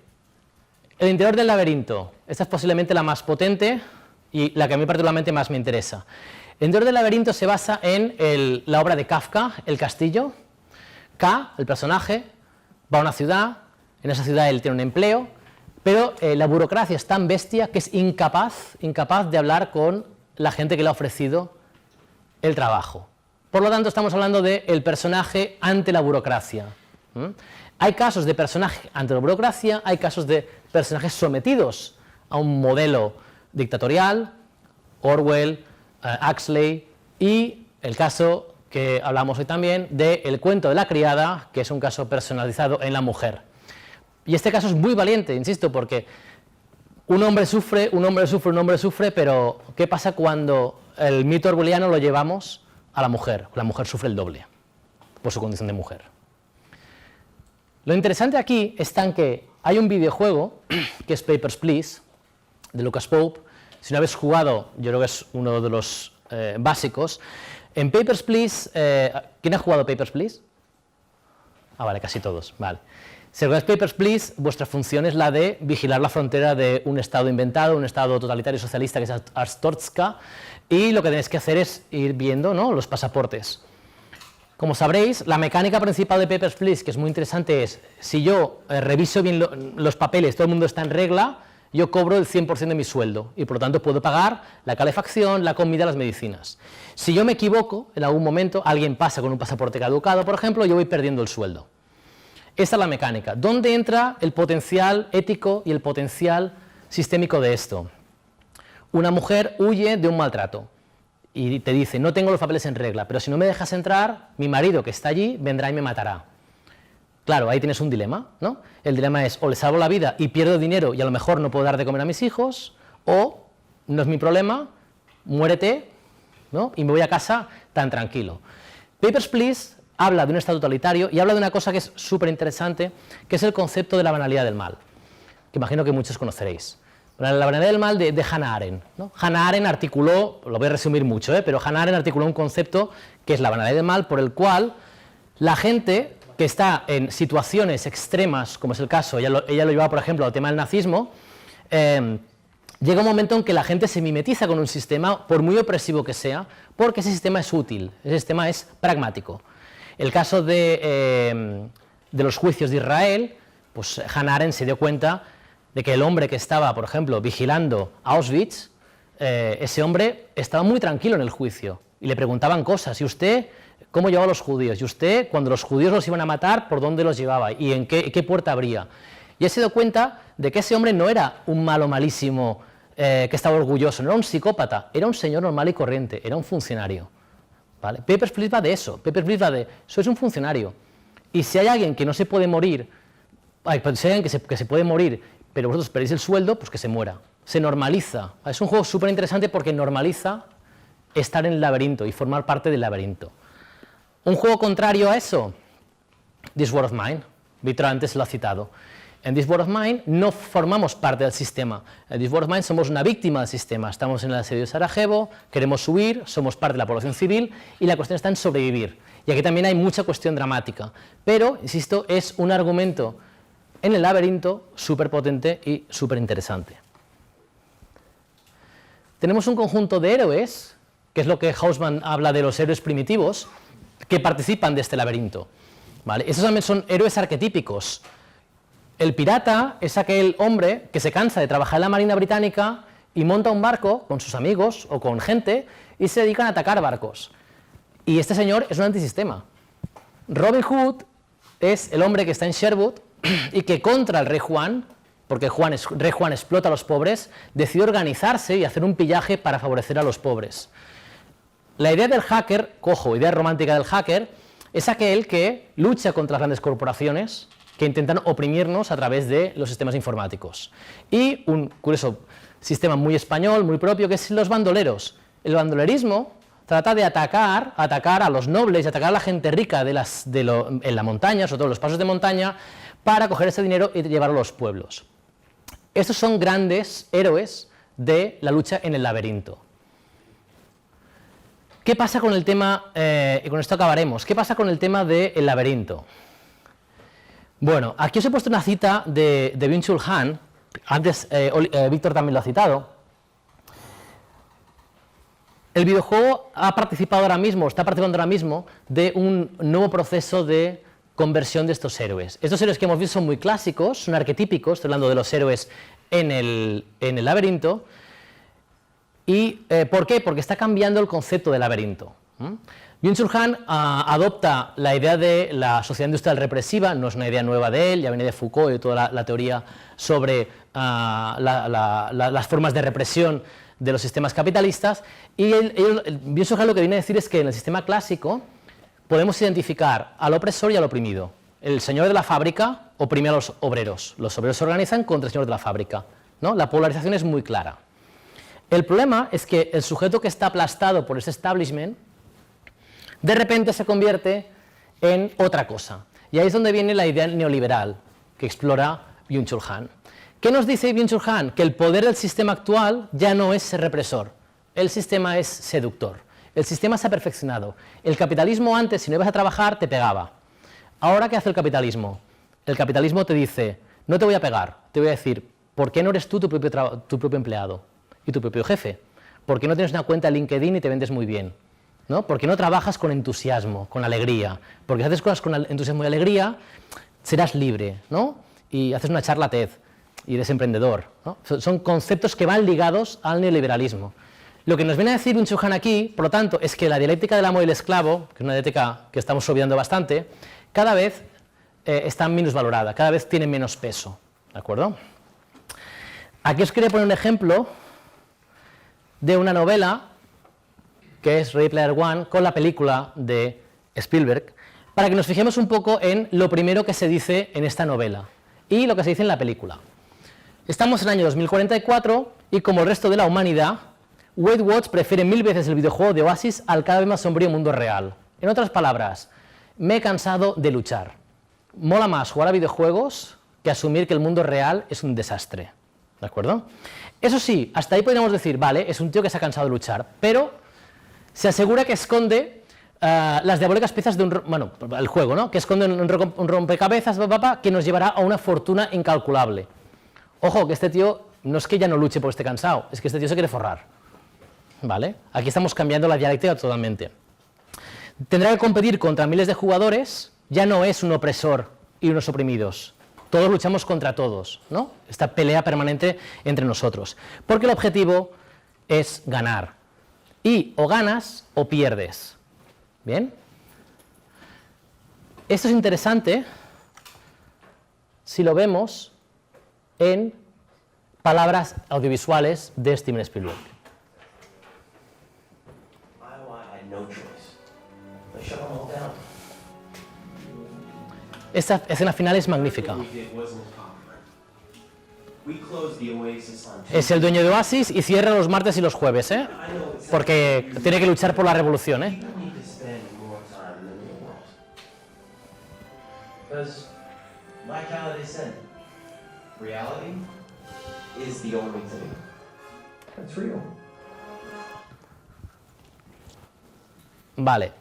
el interior del laberinto. Esta es posiblemente la más potente y la que a mí particularmente más me interesa. El interior del laberinto se basa en la obra de Kafka, El castillo. K, el personaje, va a una ciudad, en esa ciudad él tiene un empleo, pero la burocracia es tan bestia que es incapaz de hablar con la gente que le ha ofrecido el trabajo. Por lo tanto, estamos hablando del personaje ante la burocracia. Hay casos de personaje ante la burocracia, hay casos de personajes sometidos a un modelo dictatorial, Orwell, Huxley y el caso que hablamos hoy también de El cuento de la criada, que es un caso personalizado en la mujer. Y este caso es muy valiente, insisto, porque un hombre sufre, pero ¿qué pasa cuando el mito orwelliano lo llevamos a la mujer? La mujer sufre el doble por su condición de mujer. Lo interesante aquí está en que hay un videojuego que es Papers, Please, de Lucas Pope. Si no habéis jugado, yo creo que es uno de los básicos. En Papers, Please, ¿quién ha jugado Papers, Please? Ah, vale, casi todos, vale. Si recordáis Papers, Please, vuestra función es la de vigilar la frontera de un estado inventado, un estado totalitario socialista que es Arstotzka, y lo que tenéis que hacer es ir viendo, ¿no?, los pasaportes. Como sabréis, la mecánica principal de Papers, Please, que es muy interesante, es si yo reviso bien los papeles, todo el mundo está en regla, yo cobro el 100% de mi sueldo y por lo tanto puedo pagar la calefacción, la comida, las medicinas. Si yo me equivoco, en algún momento, alguien pasa con un pasaporte caducado, por ejemplo, yo voy perdiendo el sueldo. Esta es la mecánica. ¿Dónde entra el potencial ético y el potencial sistémico de esto? Una mujer huye de un maltrato y te dice, no tengo los papeles en regla, pero si no me dejas entrar, mi marido que está allí vendrá y me matará. Claro, ahí tienes un dilema, ¿no? El dilema es, o le salvo la vida y pierdo dinero y a lo mejor no puedo dar de comer a mis hijos, o no es mi problema, muérete, ¿no?, y me voy a casa tan tranquilo. Papers, Please habla de un estado totalitario y habla de una cosa que es súper interesante, que es el concepto de la banalidad del mal, que imagino que muchos conoceréis. La banalidad del mal de Hannah Arendt, ¿no? Hannah Arendt articuló, lo voy a resumir mucho, pero Hannah Arendt articuló un concepto que es la banalidad del mal, por el cual la gente que está en situaciones extremas, como es el caso, ella lo llevaba, por ejemplo, al tema del nazismo, llega un momento en que la gente se mimetiza con un sistema, por muy opresivo que sea, porque ese sistema es útil, ese sistema es pragmático. El caso de los juicios de Israel, pues Hannah Arendt se dio cuenta de que el hombre que estaba, por ejemplo, vigilando Auschwitz, ese hombre estaba muy tranquilo en el juicio y le preguntaban cosas, ¿y usted cómo llevaba a los judíos? ¿Y usted, cuando los judíos los iban a matar, por dónde los llevaba? ¿Y en qué puerta abría? Y él se dio cuenta de que ese hombre no era un malo malísimo que estaba orgulloso, no era un psicópata, era un señor normal y corriente, era un funcionario. ¿Vale? Papers, Please va de eso. Papers, Please va de, sois un funcionario. Y si hay alguien que no se puede morir, si hay alguien que se puede morir, pero vosotros perdéis el sueldo, pues que se muera. Se normaliza. Es un juego súper interesante porque normaliza estar en el laberinto y formar parte del laberinto. Un juego contrario a eso, This War of Mine. Víctor antes lo ha citado. En This War of Mine no formamos parte del sistema. En This War of Mine somos una víctima del sistema. Estamos en el asedio de Sarajevo, queremos huir, somos parte de la población civil y la cuestión está en sobrevivir. Y aquí también hay mucha cuestión dramática. Pero, insisto, es un argumento en el laberinto súper potente y súper interesante. Tenemos un conjunto de héroes, que es lo que Hausmann habla de los héroes primitivos, que participan de este laberinto. ¿Vale? Estos también son héroes arquetípicos. El pirata es aquel hombre que se cansa de trabajar en la Marina Británica y monta un barco con sus amigos o con gente y se dedican a atacar barcos. Y este señor es un antisistema. Robin Hood es el hombre que está en Sherwood y que contra el rey Juan, porque rey Juan explota a los pobres, decide organizarse y hacer un pillaje para favorecer a los pobres. La idea del hacker, idea romántica del hacker, es aquel que lucha contra las grandes corporaciones que intentan oprimirnos a través de los sistemas informáticos. Y un curioso sistema muy español, muy propio, que es los bandoleros. El bandolerismo trata de atacar a los nobles y atacar a la gente rica en la montaña, sobre todo en los pasos de montaña, para coger ese dinero y llevarlo a los pueblos. Estos son grandes héroes de la lucha en el laberinto. ¿Qué pasa con el tema, y con esto acabaremos, qué pasa con el tema del laberinto? Bueno, aquí os he puesto una cita de Byung-Chul Han, antes Víctor también lo ha citado. El videojuego está participando ahora mismo de un nuevo proceso de conversión de estos héroes. Estos héroes que hemos visto son muy clásicos, son arquetípicos, estoy hablando de los héroes en el laberinto. ¿Y por qué? Porque está cambiando el concepto de laberinto. Byung-Chul Han adopta la idea de la sociedad industrial represiva, no es una idea nueva de él, ya viene de Foucault y toda la teoría sobre las formas de represión de los sistemas capitalistas, y Byung-Chul Han lo que viene a decir es que en el sistema clásico podemos identificar al opresor y al oprimido. El señor de la fábrica oprime a los obreros se organizan contra el señor de la fábrica, ¿no? La polarización es muy clara. El problema es que el sujeto que está aplastado por ese establishment de repente se convierte en otra cosa. Y ahí es donde viene la idea neoliberal que explora Byung-Chul Han. ¿Qué nos dice Byung-Chul Han? Que el poder del sistema actual ya no es ser represor, el sistema es seductor, el sistema se ha perfeccionado. El capitalismo antes, si no ibas a trabajar, te pegaba. Ahora, ¿qué hace el capitalismo? El capitalismo te dice, no te voy a pegar, te voy a decir, ¿por qué no eres tú tu propio empleado y tu propio jefe? ¿Por qué no tienes una cuenta de LinkedIn y te vendes muy bien? ¿No? ¿Por qué no trabajas con entusiasmo, con alegría? Porque si haces cosas con entusiasmo y alegría, serás libre, ¿no? Y haces una charla TED y eres emprendedor, ¿no? Son conceptos que van ligados al neoliberalismo. Lo que nos viene a decir Byung-Chul Han aquí, por lo tanto, es que la dialéctica del amo y el esclavo, que es una dialéctica que estamos olvidando bastante, cada vez está menos valorada, cada vez tiene menos peso, ¿de acuerdo? Aquí os quería poner un ejemplo de una novela que es Ready Player One, con la película de Spielberg, para que nos fijemos un poco en lo primero que se dice en esta novela y lo que se dice en la película. Estamos en el año 2044 y, como el resto de la humanidad, Wade Watts prefiere 1000 veces el videojuego de Oasis al cada vez más sombrío mundo real. En otras palabras, me he cansado de luchar. Mola más jugar a videojuegos que asumir que el mundo real es un desastre. ¿De acuerdo? Eso sí, hasta ahí podríamos decir, vale, es un tío que se ha cansado de luchar, pero se asegura que esconde las diabólicas piezas de el juego, ¿no? Que esconde un rompecabezas que nos llevará a una fortuna incalculable. Ojo, que este tío no es que ya no luche porque esté cansado, es que este tío se quiere forrar. ¿Vale? Aquí estamos cambiando la dialéctica totalmente. Tendrá que competir contra miles de jugadores, ya no es un opresor y unos oprimidos. Todos luchamos contra todos, ¿no? Esta pelea permanente entre nosotros. Porque el objetivo es ganar. Y o ganas o pierdes. ¿Bien? Esto es interesante si lo vemos en palabras audiovisuales de Steven Spielberg. Esta escena final es magnífica. Es el dueño de Oasis y cierra los martes y los jueves, ¿eh? Porque tiene que luchar por la revolución, ¿eh? Vale.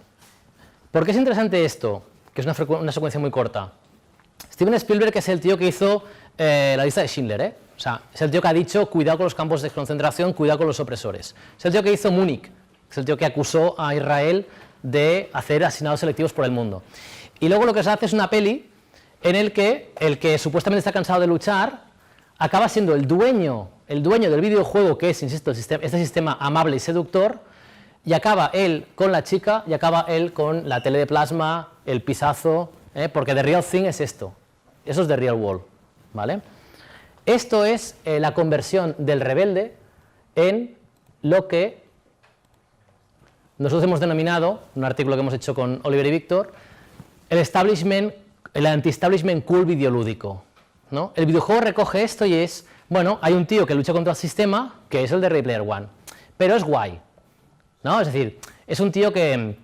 ¿Por qué es interesante esto? Que es una secuencia muy corta. Steven Spielberg es el tío que hizo la lista de Schindler, ¿eh? O sea, es el tío que ha dicho, cuidado con los campos de concentración, cuidado con los opresores. Es el tío que hizo Múnich, es el tío que acusó a Israel de hacer asesinatos selectivos por el mundo. Y luego lo que se hace es una peli en el que supuestamente está cansado de luchar, acaba siendo el dueño del videojuego, que es, insisto, este sistema amable y seductor, y acaba él con la chica, y acaba él con la tele de plasma, el pisazo, porque The Real Thing es esto. Eso es The Real World, ¿vale? Esto es la conversión del rebelde en lo que nosotros hemos denominado, un artículo que hemos hecho con Oliver y Víctor, el anti-establishment cool videolúdico, ¿no? El videojuego recoge esto y es, bueno, hay un tío que lucha contra el sistema, que es el de Ready Player One, pero es guay, ¿no? Es decir, es un tío que,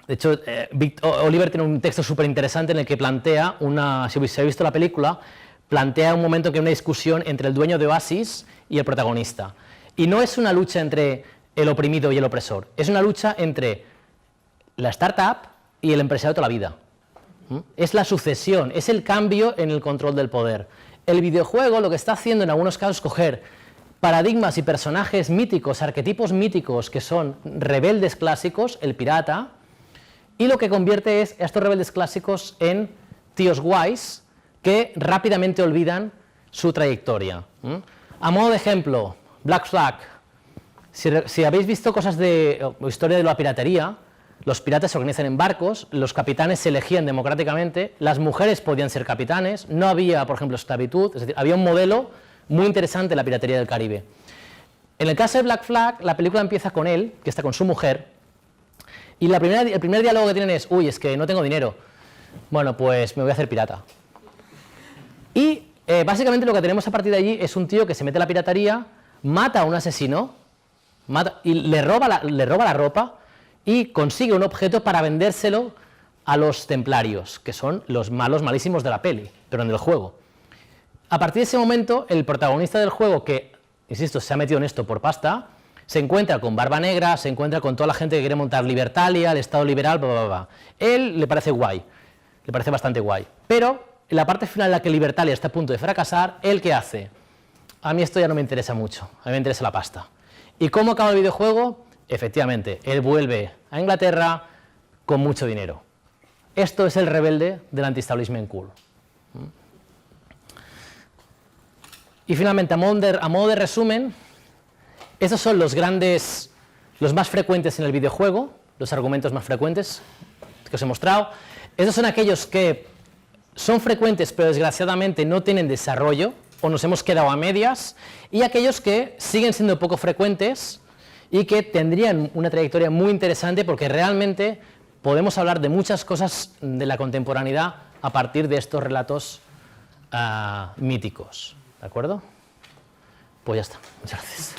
de hecho, Oliver tiene un texto súper interesante en el que plantea si se ha visto la película, plantea un momento que hay una discusión entre el dueño de Oasis y el protagonista. Y no es una lucha entre el oprimido y el opresor, es una lucha entre la startup y el empresario de toda la vida. Es la sucesión, es el cambio en el control del poder. El videojuego lo que está haciendo en algunos casos es coger paradigmas y personajes míticos, arquetipos míticos que son rebeldes clásicos, el pirata, y lo que convierte es a estos rebeldes clásicos en tíos guays que rápidamente olvidan su trayectoria. A modo de ejemplo, Black Flag. Si habéis visto cosas de historia de la piratería, los piratas se organizan en barcos, los capitanes se elegían democráticamente, las mujeres podían ser capitanes, no había, por ejemplo, esclavitud, es decir, había un modelo muy interesante en la piratería del Caribe. En el caso de Black Flag, la película empieza con él, que está con su mujer, y el primer diálogo que tienen es, uy, es que no tengo dinero. Bueno, pues me voy a hacer pirata. Y básicamente lo que tenemos a partir de allí es un tío que se mete a la piratería, mata a un asesino, y le roba la ropa y consigue un objeto para vendérselo a los templarios, que son los malos malísimos de la peli, pero en el juego. A partir de ese momento, el protagonista del juego, que, insisto, se ha metido en esto por pasta, se encuentra con Barba Negra, se encuentra con toda la gente que quiere montar Libertalia, el Estado liberal, bla, bla, bla. Él le parece guay, le parece bastante guay. Pero en la parte final en la que Libertalia está a punto de fracasar, ¿él qué hace? A mí esto ya no me interesa mucho, a mí me interesa la pasta. ¿Y cómo acaba el videojuego? Efectivamente, él vuelve a Inglaterra con mucho dinero. Esto es el rebelde del anti-establishment cool. Y finalmente, a modo de resumen, estos son los más frecuentes en el videojuego, los argumentos más frecuentes que os he mostrado. Estos son aquellos que son frecuentes, pero desgraciadamente no tienen desarrollo, o nos hemos quedado a medias, y aquellos que siguen siendo poco frecuentes y que tendrían una trayectoria muy interesante, porque realmente podemos hablar de muchas cosas de la contemporaneidad a partir de estos relatos míticos. ¿De acuerdo? Pues ya está. Muchas gracias.